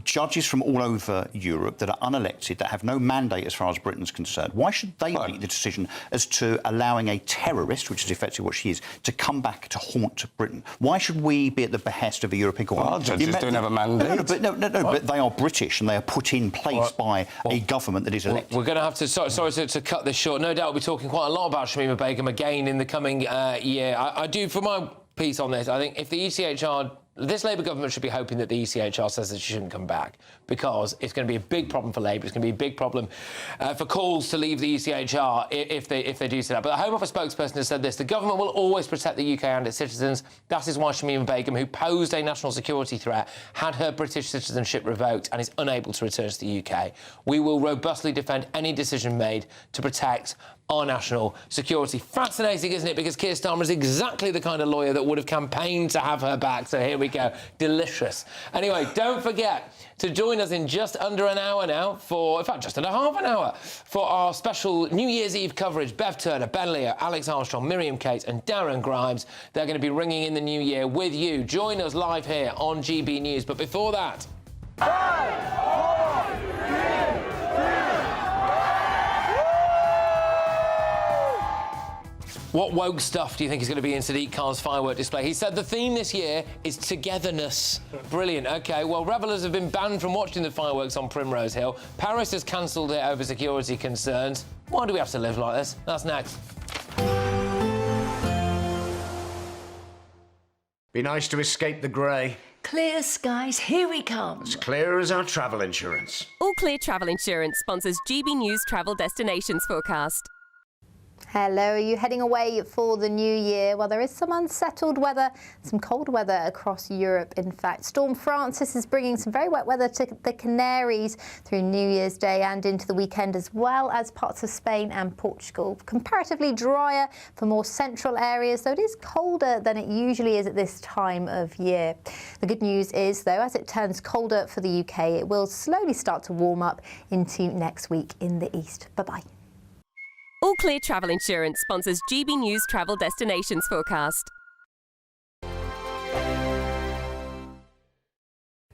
judges from all over Europe that are unelected, that have no mandate as far as Britain's concerned? Why should they make the decision as to allowing a terrorist, which is effectively what she is, to come back to haunt Britain? Why should we be at the behest of a European court? Well, judges don't have a mandate. No, but they are British and they are put in place by a government that is elected. We're going to have to... Sorry to cut this short. No doubt we'll be talking quite a lot about Shamima Begum again in the coming year. I do, for my piece on this, I think if the ECHR... This Labour government should be hoping that the ECHR says that she shouldn't come back, because it's going to be a big problem for Labour. It's going to be a big problem for calls to leave the ECHR if they do say that. But the Home Office spokesperson has said this: the government will always protect the UK and its citizens. That is why Shamima Begum, who posed a national security threat, had her British citizenship revoked and is unable to return to the UK. We will robustly defend any decision made to protect our national security. Fascinating, isn't it? Because Keir Starmer is exactly the kind of lawyer that would have campaigned to have her back. So here we go. Delicious. Anyway, don't forget to join us in just under an hour now for, in fact, just under half an hour for our special New Year's Eve coverage. Bev Turner, Ben Leo, Alex Armstrong, Miriam Cates and Darren Grimes. They're going to be ringing in the new year with you. Join us live here on GB News. But before that... 5, 4, 3, 2... What woke stuff do you think is going to be in Sadiq Khan's firework display? He said the theme this year is togetherness. Brilliant. OK, well, revellers have been banned from watching the fireworks on Primrose Hill. Paris has cancelled it over security concerns. Why do we have to live like this? That's next. Be nice to escape the grey. Clear skies, here we come. As clear as our travel insurance. All Clear Travel Insurance sponsors GB News Travel Destinations Forecast. Hello, are you heading away for the new year? Well, there is some unsettled weather, some cold weather across Europe, in fact. Storm Francis is bringing some very wet weather to the Canaries through New Year's Day and into the weekend, as well as parts of Spain and Portugal. Comparatively drier for more central areas, though it is colder than it usually is at this time of year. The good news is, though, as it turns colder for the UK, it will slowly start to warm up into next week in the east. Bye-bye. All Clear Travel Insurance sponsors GB News Travel Destinations Forecast.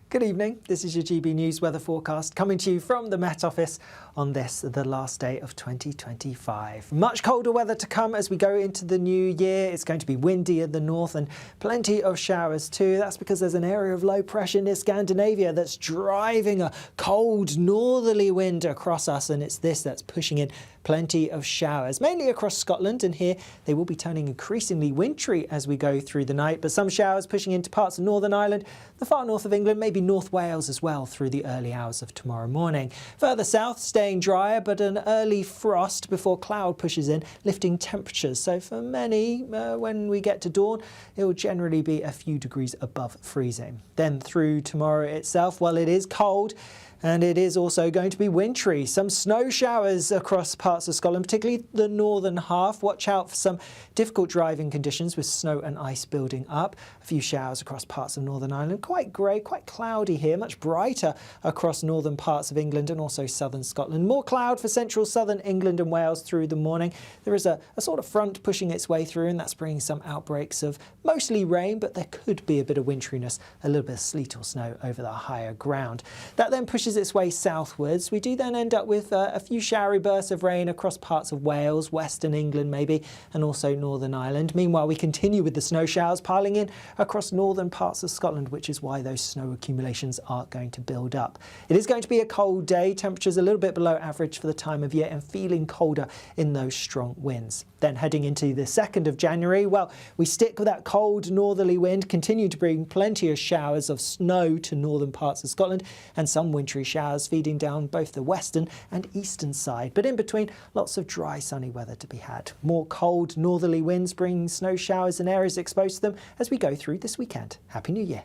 Good evening, this is your GB News weather forecast coming to you from the Met Office on this, the last day of 2025. Much colder weather to come as we go into the new year. It's going to be windy in the north and plenty of showers too. That's because there's an area of low pressure near Scandinavia that's driving a cold northerly wind across us, and it's this that's pushing in plenty of showers, mainly across Scotland, and here they will be turning increasingly wintry as we go through the night, but some showers pushing into parts of Northern Ireland, the far north of England, maybe North Wales as well through the early hours of tomorrow morning. Further south, staying drier, but an early frost before cloud pushes in, lifting temperatures. So for many, when we get to dawn, it will generally be a few degrees above freezing. Then through tomorrow itself, well, it is cold, and it is also going to be wintry. Some snow showers across parts parts of Scotland, particularly the northern half. Watch out for some difficult driving conditions with snow and ice building up. A few showers across parts of Northern Ireland. Quite grey, quite cloudy here, much brighter across northern parts of England and also southern Scotland. More cloud for central southern England and Wales through the morning. There is a sort of front pushing its way through, and that's bringing some outbreaks of mostly rain, but there could be a bit of winteriness, a little bit of sleet or snow over the higher ground. That then pushes its way southwards. We do then end up with a few showery bursts of rain across parts of Wales, western England maybe, and also Northern Ireland. Meanwhile, we continue with the snow showers piling in across northern parts of Scotland, which is why those snow accumulations are going to build up. It is going to be a cold day, temperatures a little bit below average for the time of year and feeling colder in those strong winds. Then heading into the 2nd of January, well, we stick with that cold northerly wind, continue to bring plenty of showers of snow to northern parts of Scotland and some wintry showers feeding down both the western and eastern side. But in between, lots of dry, sunny weather to be had. More cold northerly winds bringing snow showers in areas exposed to them as we go through this weekend. Happy New Year.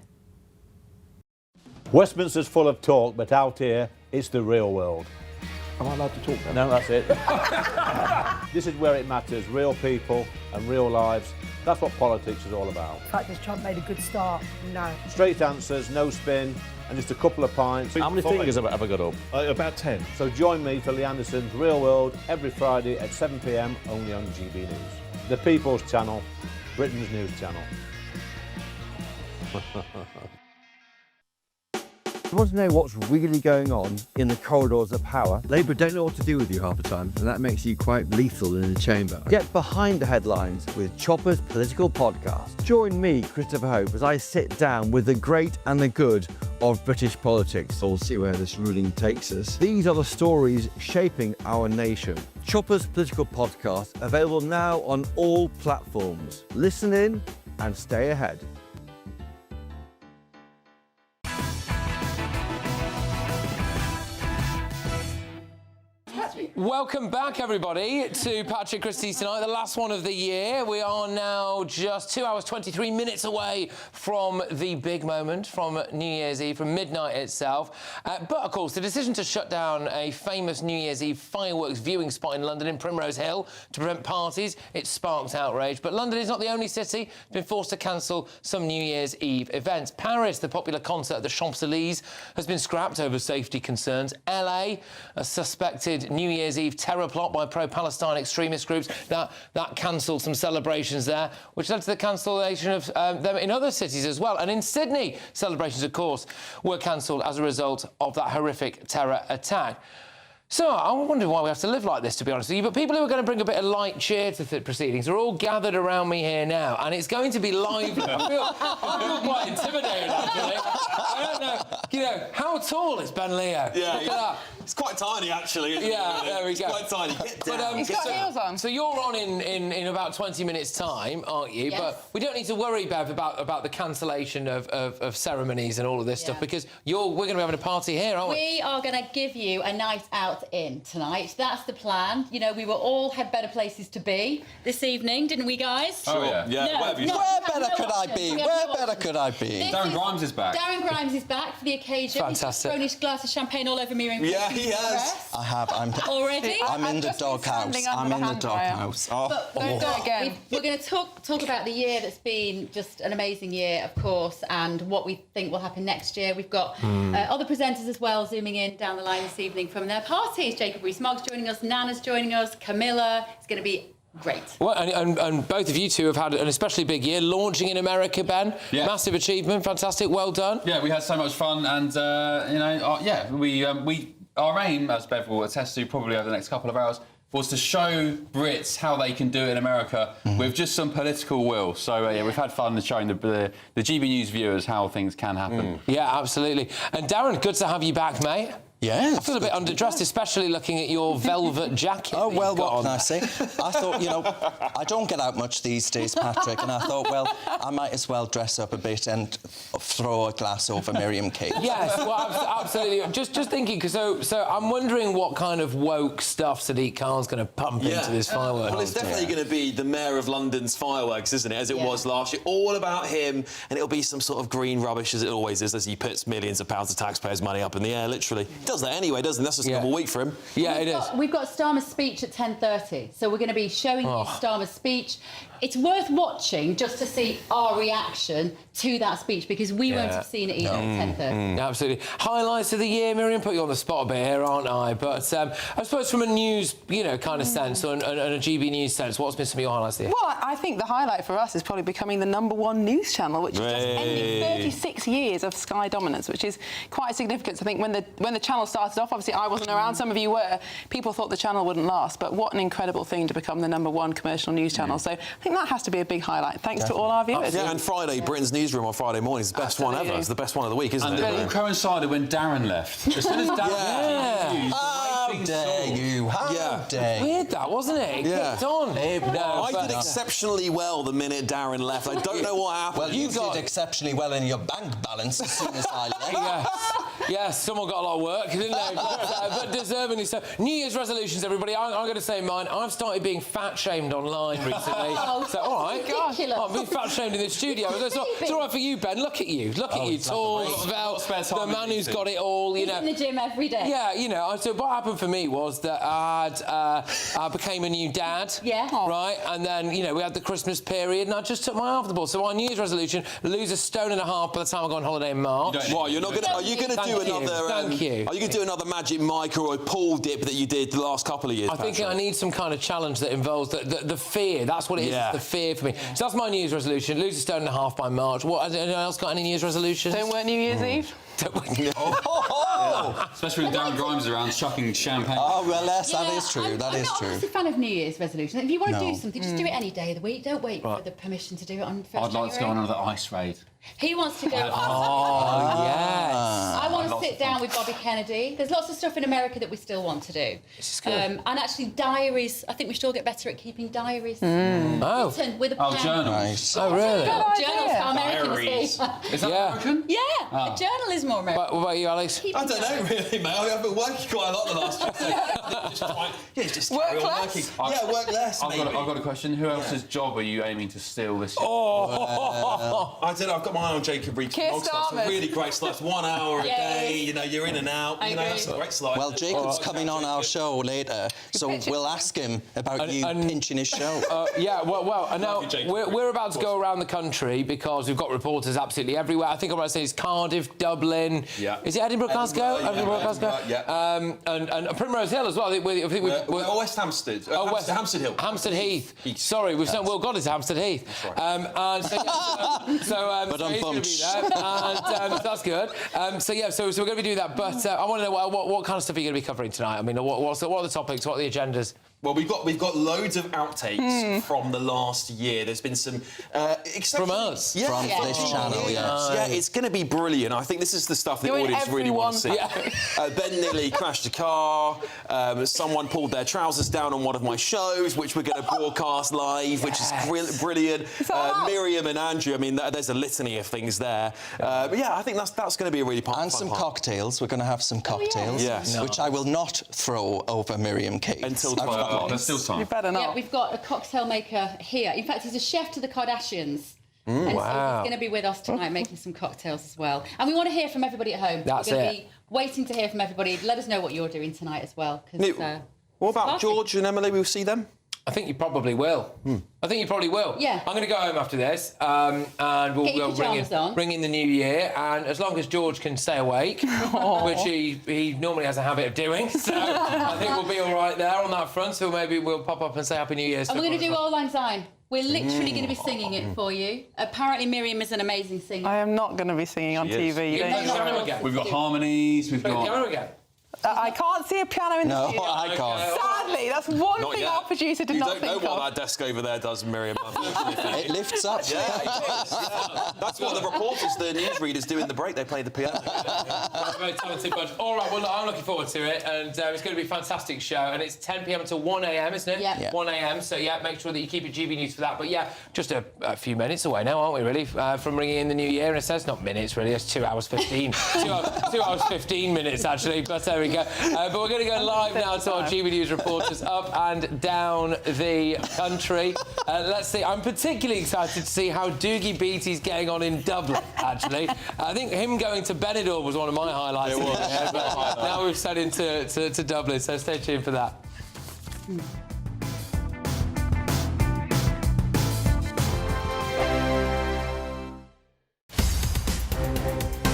Westminster's full of talk, but out here, it's the real world. Am I allowed to talk No, now? that's it. This is where it matters, real people and real lives. That's what politics is all about. The fact has Trump made a good start? No. Straight answers, no spin, and just a couple of pints. How many fingers have I got up? About 10. So join me for Lee Anderson's Real World every Friday at 7 p.m. only on GB News. The People's Channel, Britain's news channel. You want to know what's really going on in the corridors of power? Labour don't know what to do with you half the time, and that makes you quite lethal in the chamber. Get behind the headlines with Chopper's political podcast. Join me, Christopher Hope, as I sit down with the great and the good of British politics. We'll see where this ruling takes us. These are the stories shaping our nation. Chopper's political podcast, available now on all platforms. Listen in and stay ahead. Welcome back, everybody, to Patrick Christys tonight, the last one of the year. We are now just 2 hours, 23 minutes away from the big moment, from New Year's Eve, from midnight itself. But, of course, the decision to shut down a famous New Year's Eve fireworks viewing spot in London in Primrose Hill to prevent parties, it sparked outrage. But London is not the only city that's been forced to cancel some New Year's Eve events. Paris, the popular concert at the Champs-Élysées, has been scrapped over safety concerns. LA, a suspected New Year's Eve terror plot by pro-Palestine extremist groups that cancelled some celebrations there, which led to the cancellation of them in other cities as well. And in Sydney, celebrations, of course, were cancelled as a result of that horrific terror attack. So I wonder why we have to live like this, to be honest with you. But people who are going to bring a bit of light cheer to the proceedings are all gathered around me here now, and it's going to be lively. I feel quite intimidated, actually. I don't know. You know, how tall is Ben Leo? Yeah, look at that. It's quite tiny, actually. Isn't Yeah, it? there we go. It's quite tiny. Get down. He's got heels on. So you're on in about 20 minutes' time, aren't you? Yes. But we don't need to worry, Bev, about the cancellation of ceremonies and all of this stuff, because we're going to be having a party here, aren't we? We are going to give you a night out in tonight. That's the plan. You know, we were all had better places to be this evening, didn't we, guys? Oh, yeah. No, Where better could I be? Where better could I be? Darren Grimes is back. Darren Grimes is back for the occasion. Fantastic. He's thrown his glass of champagne all over me. Yeah, he has. I have. Already? I'm in the doghouse. I'm in the doghouse. But we're going to talk about the year that's been just an amazing year, of course, and what we think will happen next year. We've got other presenters as well zooming in down the line this evening from their parties. Jacob Rees-Mogg's joining us, Nana's joining us, Camilla. It's going to be great. Well, and both of you two have had an especially big year, launching in America, Ben. Yeah. Massive achievement, fantastic, well done. Yeah, we had so much fun, and our aim, as Bev will attest to probably over the next couple of hours, was to show Brits how they can do it in America with just some political will. So, we've had fun showing the GB News viewers how things can happen. Yeah, absolutely. And Darren, good to have you back, mate. Yeah. I feel a bit underdressed, especially looking at your velvet jacket. Oh, well, what on. can I say? I thought, I don't get out much these days, Patrick, and I thought, well, I might as well dress up a bit and throw a glass over Miriam Kate. Yes, well, absolutely. Just thinking, because so I'm wondering what kind of woke stuff Sadiq Khan's going to pump into this fireworks. Well, it's definitely going to be the Mayor of London's fireworks, isn't it, as it was last year. All about him, and it'll be some sort of green rubbish, as it always is, as he puts millions of pounds of taxpayers' money up in the air, literally. Does does that anyway, doesn't he? That's just another week for him. Yeah, it is. We've got Starmer's speech at 10:30, so we're going to be showing you Starmer's speech. It's worth watching just to see our reaction to that speech, because we won't have seen it either at 10:30. Absolutely. Highlights of the year, Miriam, put you on the spot a bit here, aren't I? But I suppose from a news, kind of sense and a GB News sense, what's been some of your highlights here? Well, I think the highlight for us is probably becoming the #1 news channel, which is just ending 36 years of Sky dominance, which is quite significant. I think when the channel started off, obviously I wasn't around, some of you were, people thought the channel wouldn't last, but what an incredible thing to become the #1 commercial news channel. So I think that has to be a big highlight. Thanks to all our viewers. Yeah, and Friday, Britain's Newsroom on Friday morning is the best one ever. It's the best one of the week, isn't it? And it all coincided when Darren left. As soon as Darren How dare you? How dare you? Weird that, wasn't it? It kicked on. I did exceptionally well the minute Darren left. I don't know what happened. Well, you did exceptionally well in your bank balance as soon as I left. Yes, someone got a lot of work, didn't they? But deservingly so. New Year's resolutions, everybody. I'm going to say mine. I've started being fat-shamed online recently. So, all right. I'm being fat-shamed in the studio. It's all right for you, Ben. Look at you. Look at you. Tall, svelte, the man who's got it all, He's in the gym every day. Yeah, so what happened for me was that I became a new dad. Yeah. Right? And then, we had the Christmas period, and I just took my eye off the ball. So my New Year's resolution, lose 1.5 stone by the time I go on holiday in March. What, you're not going to... Are you going to do another... Thank you. Are you going to do another Magic Mike or a pool dip that you did the last couple of years, I think I need some kind of challenge that involves the fear. That's what it is, it's the fear for me. So that's my New Year's resolution, lose 1.5 stone by March. What, anyone else got any New Year's resolutions? Don't work New Year's Eve? Especially when Darren Grimes around chucking champagne. Oh, well, yes, that is true. That is true. I'm not a fan of New Year's resolutions. If you want to do something, just do it any day of the week. Don't wait for the permission to do it on 1st I'd like to go on another ice raid. He wants to go. Yes. I want to sit down with Bobby Kennedy. There's lots of stuff in America that we still want to do. And actually, diaries. I think we should all get better at keeping diaries. Written with a pen. Journals. Nice. Oh, really? Journals, how American is it? Is that American? Yeah, a journal is more American. What about you, Alex? I don't know, really, mate. I've been working quite a lot the last year. Just work less. Yeah, work less, I've got a question. Who else's job are you aiming to steal this year? I don't know. I've got my eye on Jacob Reed. Keir Starmer. Really great slides. 1 hour a day. You're in and out. That's a great slide. Well, Jacob's coming on our show later, so we'll ask him about you pinching his show. And now we're about to go around the country because we've got reporters absolutely everywhere. I think I'm about to say it's Cardiff, Dublin. Yeah. Is it Edinburgh, Glasgow? Edinburgh, Glasgow. Yeah. And Primrose Hill as well. I think we're West Hampstead. Hampstead Hill. Hampstead Heath. Sorry, we've said, well, God, it's Hampstead Heath. But I'm going to be there, and that's good. So we're going to be doing that. But I want to know what kind of stuff are you going to be covering tonight? I mean, what are the topics? What are the agendas? Well, we've got loads of outtakes from the last year. There's been some from us, from this channel. Yeah, it's going to be brilliant. I think this is the stuff the audience really want to see. Ben nearly crashed a car. Someone pulled their trousers down on one of my shows, which we're going to broadcast live, which is brilliant. Miriam and Andrew. I mean, there's a litany of things there. But yeah, I think that's going to be a really fun and some cocktails. We're going to have some cocktails, which I will not throw over Miriam Kate until 12 o'clock. There's still time. You better not. Yeah, we've got a cocktail maker here. In fact, he's a chef to the Kardashians. And so he's going to be with us tonight making some cocktails as well. And we want to hear from everybody at home. That's We're going to be waiting to hear from everybody. Let us know what you're doing tonight as well. What about George and Emily? We'll see them? I think you probably will. I think you probably will. Yeah. I'm going to go home after this, and we'll bring in the new year. And as long as George can stay awake, which he normally has a habit of doing, so I think we'll be all right there on that front. So maybe we'll pop up and say Happy New Year. And we're going to do Auld Lang Syne. We're literally going to be singing it for you. Apparently, Miriam is an amazing singer. I am not going to be singing on TV. We've got harmonies. We've got. I can't see a piano in the studio. No, I can't. Sadly, that's one thing our producer did not think of. You don't know what that desk over there does, Miriam. It lifts up. Yeah, that's what the reporters, the newsreaders do in the break. They play the piano. That's a very talented bunch. All right, well, look, I'm looking forward to it, and it's going to be a fantastic show. And it's 10 p.m. until 1 a.m., isn't it? Yeah. 1 a.m. So make sure that you keep your GB News for that. But just a few minutes away now, aren't we? Really, from ringing in the new year. And it says not minutes, really. It's 2 hours 15. 2 hours 15 minutes actually. But there we go. But we're going to go live now to our GB News reporters up and down the country. Let's see. I'm particularly excited to see how Doogie Beattie's getting on in Dublin, actually. I think him going to Benidorm was one of my highlights. It was. Now we've sent into Dublin, so stay tuned for that. In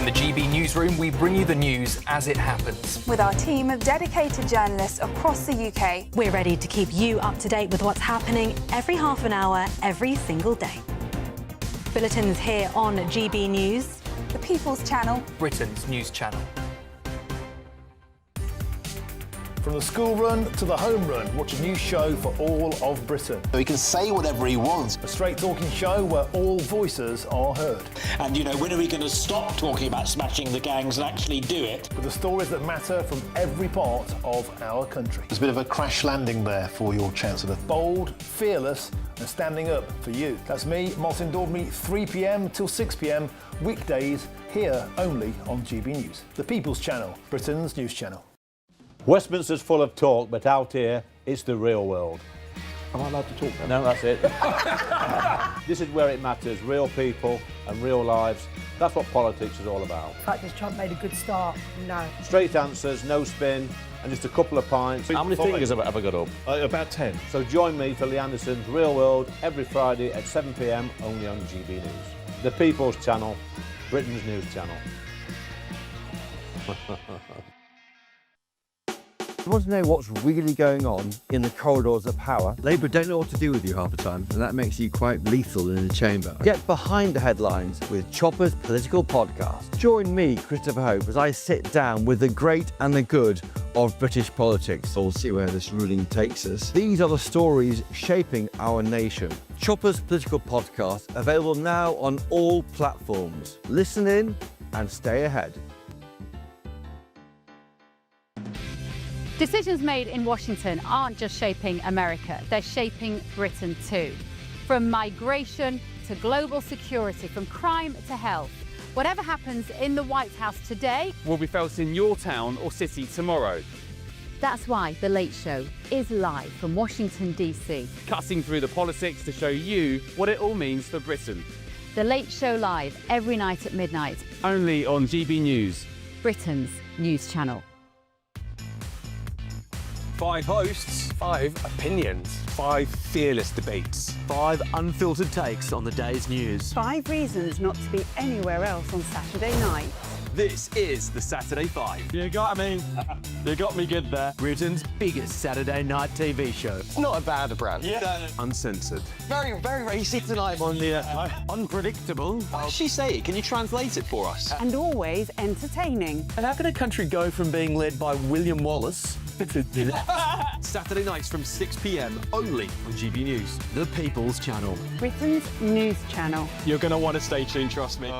the GB newsroom, we bring you the news as it happens. With our team of dedicated journalists across the UK, we're ready to keep you up to date with what's happening every half an hour, every single day. Bulletins here on GB News, the People's Channel, Britain's news channel. From the school run to the home run, watch a new show for all of Britain. He can say whatever he wants. A straight-talking show where all voices are heard. And, you know, when are we going to stop talking about smashing the gangs and actually do it? With the stories that matter from every part of our country. There's a bit of a crash landing there for your Chancellor. Bold, fearless and standing up for you. That's me, Martin Daubney, 3 p.m. till 6 p.m, weekdays, here only on GB News. The People's Channel, Britain's news channel. Westminster's full of talk, but out here, it's the real world. Am I allowed to talk now? No, that's it. This is where it matters, real people and real lives. That's what politics is all about. In fact, has Trump made a good start? No. Straight answers, no spin, and just a couple of pints. How many fingers have I got up? About 10. So join me for Lee Anderson's Real World every Friday at 7 p.m, only on GB News. The People's Channel, Britain's news channel. You want to know what's really going on in the corridors of power? Labour don't know what to do with you half the time, and that makes you quite lethal in the chamber. Get behind the headlines with Chopper's political podcast. Join me, Christopher Hope, as I sit down with the great and the good of British politics. We'll see where this ruling takes us. These are the stories shaping our nation. Chopper's political podcast, available now on all platforms. Listen in and stay ahead. Decisions made in Washington aren't just shaping America, they're shaping Britain too. From migration to global security, from crime to health. Whatever happens in the White House today will be felt in your town or city tomorrow. That's why The Late Show is live from Washington, D.C. Cutting through the politics to show you what it all means for Britain. The Late Show live every night at midnight. Only on GB News, Britain's news channel. 5 hosts, 5 opinions, 5 fearless debates, 5 unfiltered takes on the day's news. 5 reasons not to be anywhere else on Saturday night. This is the Saturday 5. You got me good there. Britain's biggest Saturday night TV show. It's not a bad brand. Yeah. Uncensored. Very, very racy tonight on the unpredictable. What does she say? Can you translate it for us? And always entertaining. And how can a country go from being led by William Wallace Saturday nights from 6 p.m. only on GB News. The People's Channel. Britain's news channel. You're going to want to stay tuned, trust me.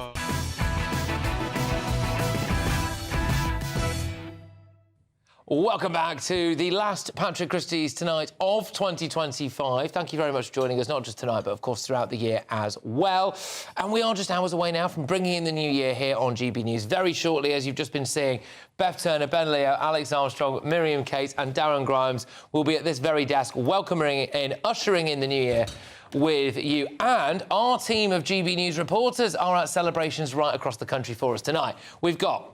Welcome back to the last Patrick Christys tonight of 2025. Thank you very much for joining us, not just tonight, but of course throughout the year as well. And we are just hours away now from bringing in the new year here on GB News. Very shortly, as you've just been seeing, Beth Turner, Ben Leo, Alex Armstrong, Miriam Kate and Darren Grimes will be at this very desk welcoming in, ushering in the new year with you. And our team of GB News reporters are at celebrations right across the country for us tonight. We've got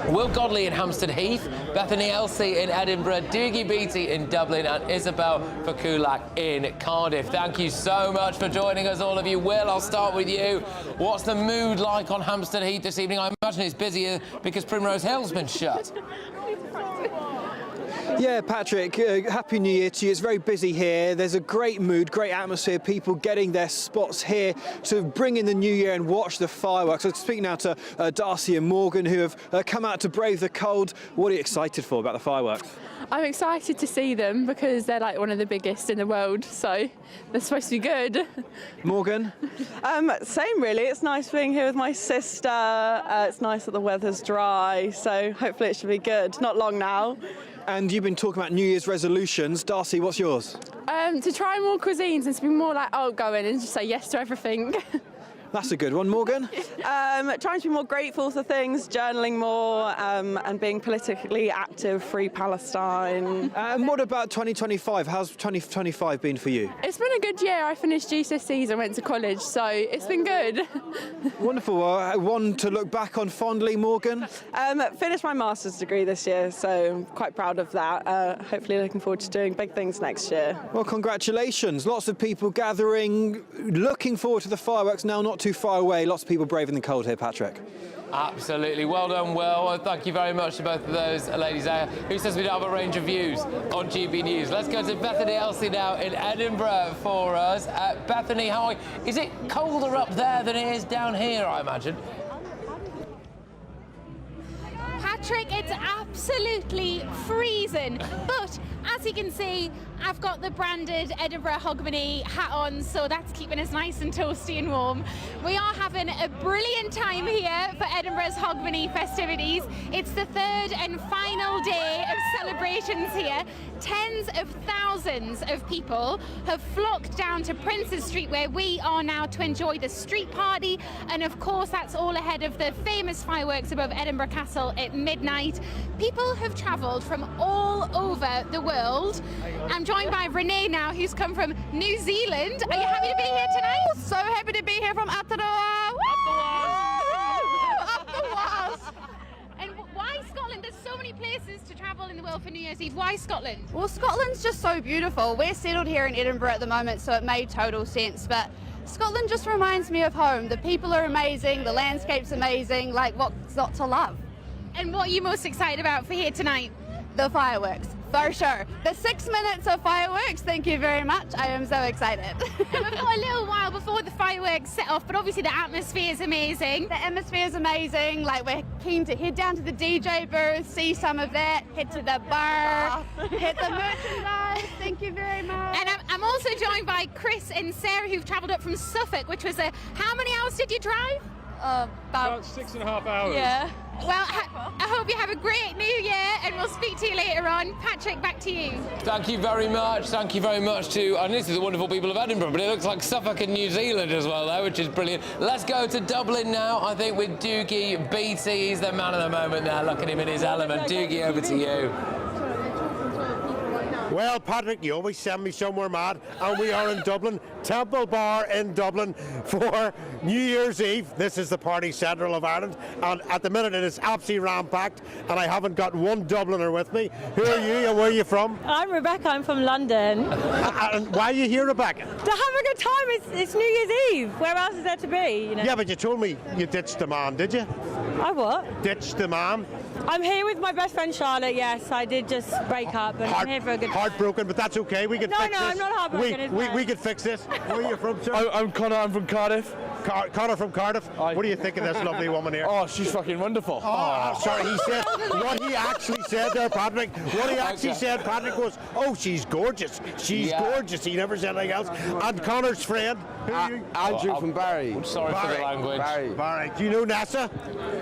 Will Godley in Hampstead Heath, Bethany Elsey in Edinburgh, Doogie Beattie in Dublin and Isabel Fakulak in Cardiff. Thank you so much for joining us, all of you. Will, I'll start with you. What's the mood like on Hampstead Heath this evening? I imagine it's busier because Primrose Hill's been shut. Yeah, Patrick, Happy New Year to you. It's very busy here. There's a great mood, great atmosphere, people getting their spots here to bring in the new year and watch the fireworks. I'll speak now to Darcy and Morgan, who have come out to brave the cold. What are you excited for about the fireworks? I'm excited to see them because they're like one of the biggest in the world, so they're supposed to be good. Morgan? Same really. It's nice being here with my sister. It's nice that the weather's dry, so hopefully it should be good. Not long now. And you've been talking about New Year's resolutions. Darcy, what's yours? To try more cuisines and to be more like outgoing and just say yes to everything. That's a good one, Morgan. Trying to be more grateful for things, journaling more, and being politically active, free Palestine. And what about 2025? How's 2025 been for you? It's been a good year. I finished GCSEs and went to college, so it's been good. Wonderful. One to look back on fondly, Morgan? Finished my master's degree this year, so I'm quite proud of that. Hopefully looking forward to doing big things next year. Well, congratulations. Lots of people gathering, looking forward to the fireworks now not too far away. Lots of people braving the cold here, Patrick. Absolutely. Well done, Will. Thank you very much to both of those ladies there. Who says we don't have a range of views on GB News? Let's go to Bethany Elsie now in Edinburgh for us. Bethany, how are you? Is it colder up there than it is down here, I imagine? Patrick, it's absolutely freezing, but as you can see, I've got the branded Edinburgh Hogmanay hat on, so that's keeping us nice and toasty and warm. We are having a brilliant time here for Edinburgh's Hogmanay festivities. It's the third and final day of celebrations here. Tens of thousands of people have flocked down to Princes Street, where we are now to enjoy the street party, and of course that's all ahead of the famous fireworks above Edinburgh Castle at midnight. People have travelled from all over the world. I'm joined by Renee now, who's come from New Zealand. Are you happy to be here tonight? So happy to be here from Aotearoa. Up the walls. And why Scotland? There's so many places to travel in the world for New Year's Eve. Why Scotland? Well, Scotland's just so beautiful. We're settled here in Edinburgh at the moment, so it made total sense. But Scotland just reminds me of home. The people are amazing, the landscape's amazing, like what's not to love? And what are you most excited about for here tonight? The fireworks, for sure. The 6 minutes of fireworks, thank you very much. I am so excited. We've got a little while before the fireworks set off, but obviously the atmosphere is amazing. The atmosphere is amazing. Like, we're keen to head down to the DJ booth, see some of that, head to the bar, hit the merchandise. Thank you very much. And I'm also joined by Chris and Sarah, who've travelled up from Suffolk, which was how many hours did you drive? About 6.5 hours. Yeah. Well, I hope you have a great New Year, and we'll speak to you later on. Patrick, back to you. Thank you very much. Thank you very much to, and this is the wonderful people of Edinburgh, but it looks like Suffolk and New Zealand as well there, which is brilliant. Let's go to Dublin now, I think, with Doogie Beattie. He's the man of the moment there. Look at him in his element. Doogie, over to you. Well, Patrick, you always send me somewhere mad, and we are in Dublin, Temple Bar in Dublin for New Year's Eve. This is the party central of Ireland, and at the minute it is absolutely ram-packed, and I haven't got one Dubliner with me. Who are you, and where are you from? I'm Rebecca, I'm from London. And why are you here, Rebecca? To have a good time, it's New Year's Eve. Where else is there to be, you know? Yeah, but you told me you ditched the man, did you? I what? Ditched the man. I'm here with my best friend Charlotte, yes. I did just break up, and I'm here for a good time. Heartbroken, but that's okay. We can fix this. No, I'm not heartbroken. We can fix this. Where are you from, sir? I'm Connor, I'm from Cardiff. Connor from Cardiff. What do you think of this lovely woman here? Oh, she's fucking wonderful. Oh, sorry, he said, what he actually said there, Patrick, what he actually said, Patrick, was, oh, she's gorgeous. She's gorgeous. He never said anything else. And Connor's friend, who are you? Andrew from Barry. I'm sorry for the language. Barry. Do you know Nessa?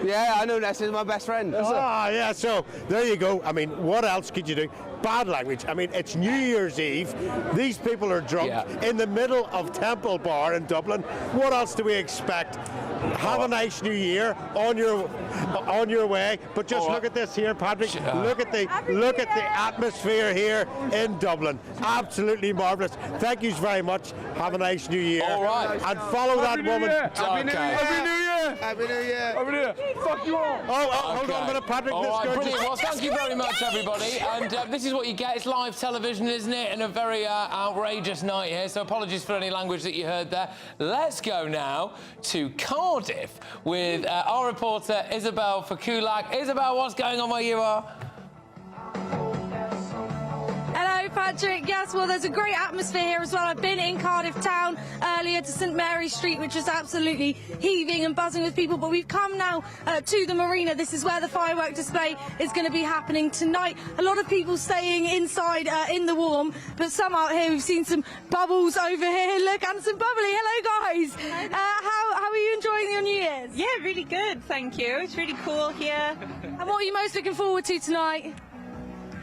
Yeah, I know Nessa's my best friend. Yeah, so there you go. I mean, what else could you do? Bad language. I mean, it's New Year's Eve. These people are drunk in the middle of Temple Bar in Dublin. What else do we expect? Have a nice New Year on your way. But just look at this here, Patrick. Look at the atmosphere here in Dublin. Absolutely marvellous. Thank you very much. Have a nice New Year. All right. And follow that woman. Happy New Year. Happy New Year. Happy New Year. Happy New Year. Fuck you all. Hold on a minute, Patrick. All right, brilliant. Well, thank you very much, Days. everybody. And this is what you get. It's live television, isn't it? And a very outrageous night here. So apologies for any language that you heard there. Let's go now to Cardiff with our reporter Isabel Fakulak. Isabel, what's going on where you are? Hello, Patrick. Yes, well, there's a great atmosphere here as well. I've been in Cardiff town earlier to St Mary's Street, which was absolutely heaving and buzzing with people. But we've come now to the marina. This is where the firework display is going to be happening tonight. A lot of people staying inside in the warm, but some out here. We've seen some bubbles over here. Look, and some bubbly. Hello, guys. How are you enjoying your New Year's? Yeah, really good, thank you. It's really cool here. And what are you most looking forward to tonight?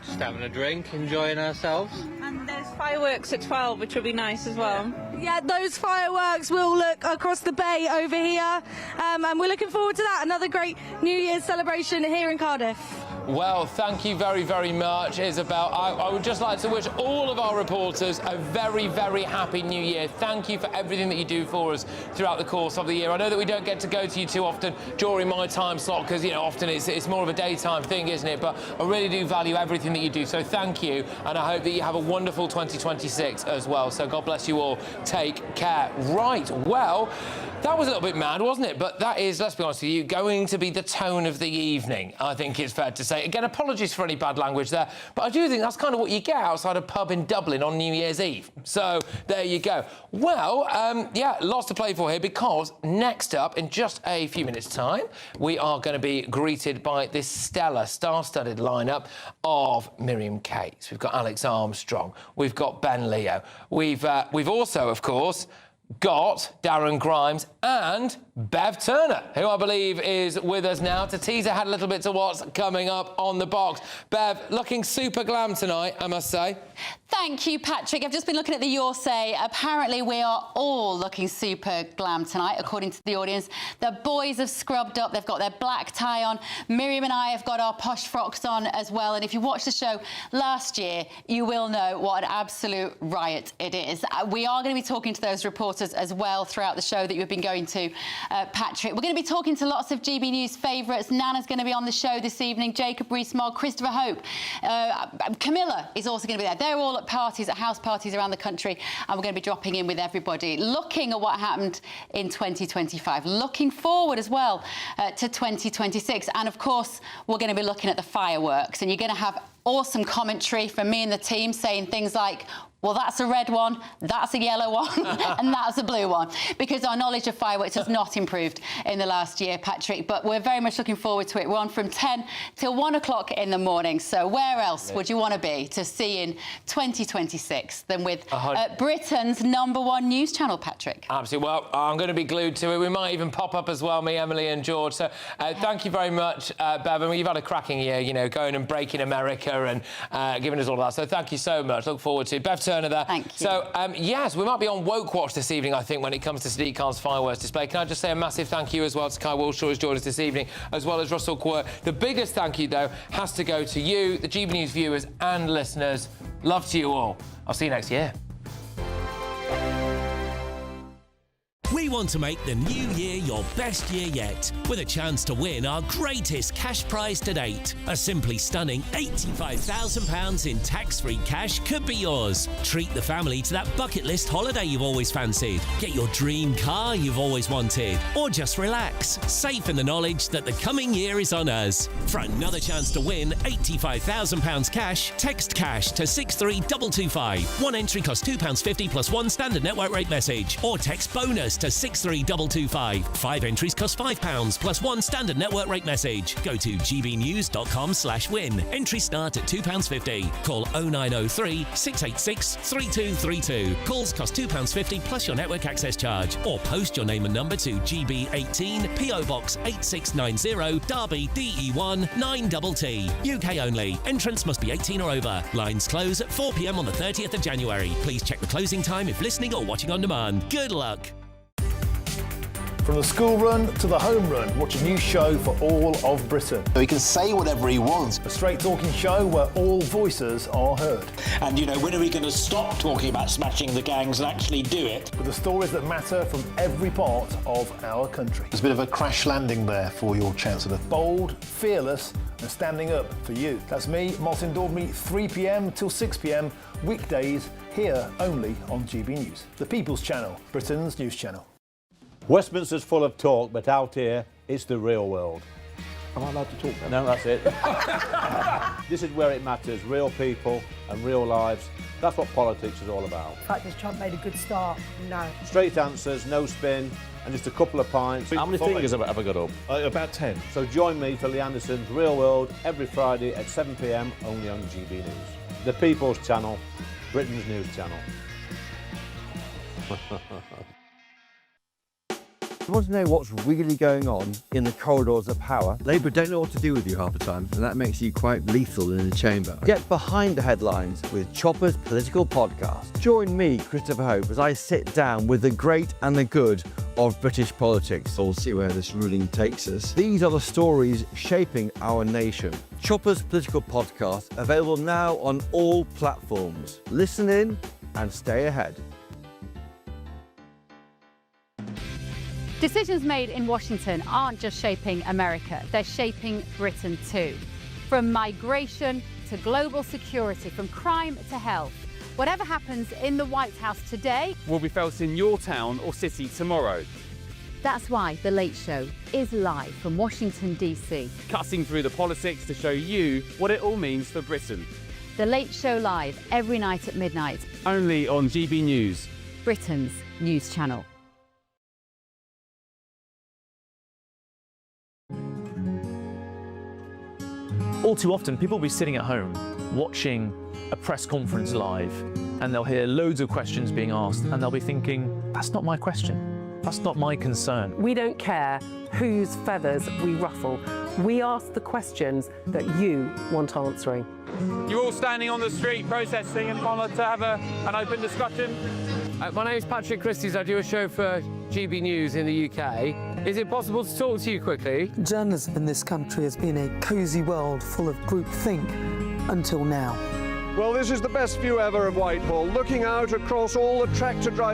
Just having a drink, enjoying ourselves. And there's fireworks at 12, which will be nice as well. Yeah, those fireworks will look across the bay over here, and we're looking forward to that. Another great New Year's celebration here in Cardiff. Well, thank you very, very much, Isabel. I would just like to wish all of our reporters a very, very happy New Year. Thank you for everything that you do for us throughout the course of the year. I know that we don't get to go to you too often during my time slot because, you know, often it's more of a daytime thing, isn't it? But I really do value everything that you do. So thank you, and I hope that you have a wonderful 2026 as well. So God bless you all. Take care. Right, well, that was a little bit mad, wasn't it? But that is, let's be honest with you, going to be the tone of the evening, I think it's fair to say. Again, apologies for any bad language there, but I do think that's kind of what you get outside a pub in Dublin on New Year's Eve. So there you go. Well, yeah, lots to play for here because next up, in just a few minutes' time, we are going to be greeted by this stellar, star-studded lineup of Miriam Cates. We've got Alex Armstrong. We've got Ben Leo. We've also, of course, got Darren Grimes and Bev Turner, who I believe is with us now to tease ahead a little bit to what's coming up on the box. Bev, looking super glam tonight, I must say. Thank you, Patrick. I've just been looking at the Your Say. Apparently, we are all looking super glam tonight, according to the audience. The boys have scrubbed up. They've got their black tie on. Miriam and I have got our posh frocks on as well. And if you watched the show last year, you will know what an absolute riot it is. We are going to be talking to those reporters as well throughout the show that you've been going to, Patrick. We're going to be talking to lots of GB News favourites. Nana's going to be on the show this evening. Jacob Rees-Mogg, Christopher Hope. Camilla is also going to be there. They're all at parties, at house parties around the country, and we're going to be dropping in with everybody, looking at what happened in 2025, looking forward as well to 2026. And, of course, we're going to be looking at the fireworks, and you're going to have awesome commentary from me and the team saying things like, well, that's a red one, that's a yellow one, and that's a blue one, because our knowledge of fireworks has not improved in the last year, Patrick, but we're very much looking forward to it. We're on from 10 till 1 o'clock in the morning, so where else would you want to be to see in 2026 than with Britain's #1 news channel, Patrick? Absolutely. Well, I'm going to be glued to it. We might even pop up as well, me, Emily and George. So thank you very much, Bev. I mean, you've had a cracking year, you know, going and breaking America and giving us all that. So thank you so much. Look forward to it. Bev Turner there. Thank you. So, yes, we might be on Woke Watch this evening, I think, when it comes to Sadiq Khan's fireworks display. Can I just say a massive thank you as well to Kai Wilshaw, who's joined us this evening, as well as Russell Quirk. The biggest thank you, though, has to go to you, the GB News viewers and listeners. Love to you all. I'll see you next year. We want to make the new year your best year yet, with a chance to win our greatest cash prize to date. A simply stunning £85,000 in tax-free cash could be yours. Treat the family to that bucket list holiday you've always fancied. Get your dream car you've always wanted. Or just relax, safe in the knowledge that the coming year is on us. For another chance to win £85,000 cash, text cash to 63225. One entry costs £2.50 plus one standard network rate message. Or text bonus to 63225. 5 entries cost £5 plus one standard network rate message. Go to gbnews.com/win. Entries start at £2.50. Call 0903 686 3232. Calls cost £2.50 plus your network access charge. Or post your name and number to GB18 PO Box 8690 Derby DE1 9TT. UK only. Entrance must be 18 or over. Lines close at 4 p.m. on the 30th of January. Please check the closing time if listening or watching on demand. Good luck. From the school run to the home run, watch a new show for all of Britain. He can say whatever he wants. A straight-talking show where all voices are heard. And, you know, when are we going to stop talking about smashing the gangs and actually do it? With the stories that matter from every part of our country. There's a bit of a crash landing there for your Chancellor. Bold, fearless and standing up for you. That's me, Martin Daubney, 3 p.m. till 6 p.m, weekdays, here only on GB News. The People's Channel, Britain's news channel. Westminster's full of talk, but out here, it's the real world. Am I allowed to talk now? No, that's it. This is where it matters, real people and real lives. That's what politics is all about. In fact, has Trump made a good start? No. Straight answers, no spin, and just a couple of pints. How many fingers have I got up? About 10. So join me for Lee Anderson's Real World every Friday at 7 p.m, only on GB News. The People's Channel, Britain's news channel. You want to know what's really going on in the corridors of power? Labour don't know what to do with you half the time, and that makes you quite lethal in the chamber. Get behind the headlines with Chopper's Political Podcast. Join me, Christopher Hope, as I sit down with the great and the good of British politics. We'll see where this ruling takes us. These are the stories shaping our nation. Chopper's Political Podcast, available now on all platforms. Listen in and stay ahead. Decisions made in Washington aren't just shaping America, they're shaping Britain too. From migration to global security, from crime to health. Whatever happens in the White House today will be felt in your town or city tomorrow. That's why The Late Show is live from Washington, DC. Cutting through the politics to show you what it all means for Britain. The Late Show live every night at midnight. Only on GB News, Britain's news channel. All too often, people will be sitting at home watching a press conference live, and they'll hear loads of questions being asked, and they'll be thinking, that's not my question. That's not my concern. We don't care whose feathers we ruffle. We ask the questions that you want answering. You're all standing on the street protesting and want to have an open discussion. My name is Patrick Christys. I do a show for GB News in the UK. Is it possible to talk to you quickly? Journalism in this country has been a cosy world full of groupthink until now. Well, this is the best view ever of Whitehall, looking out across all the tractor drivers.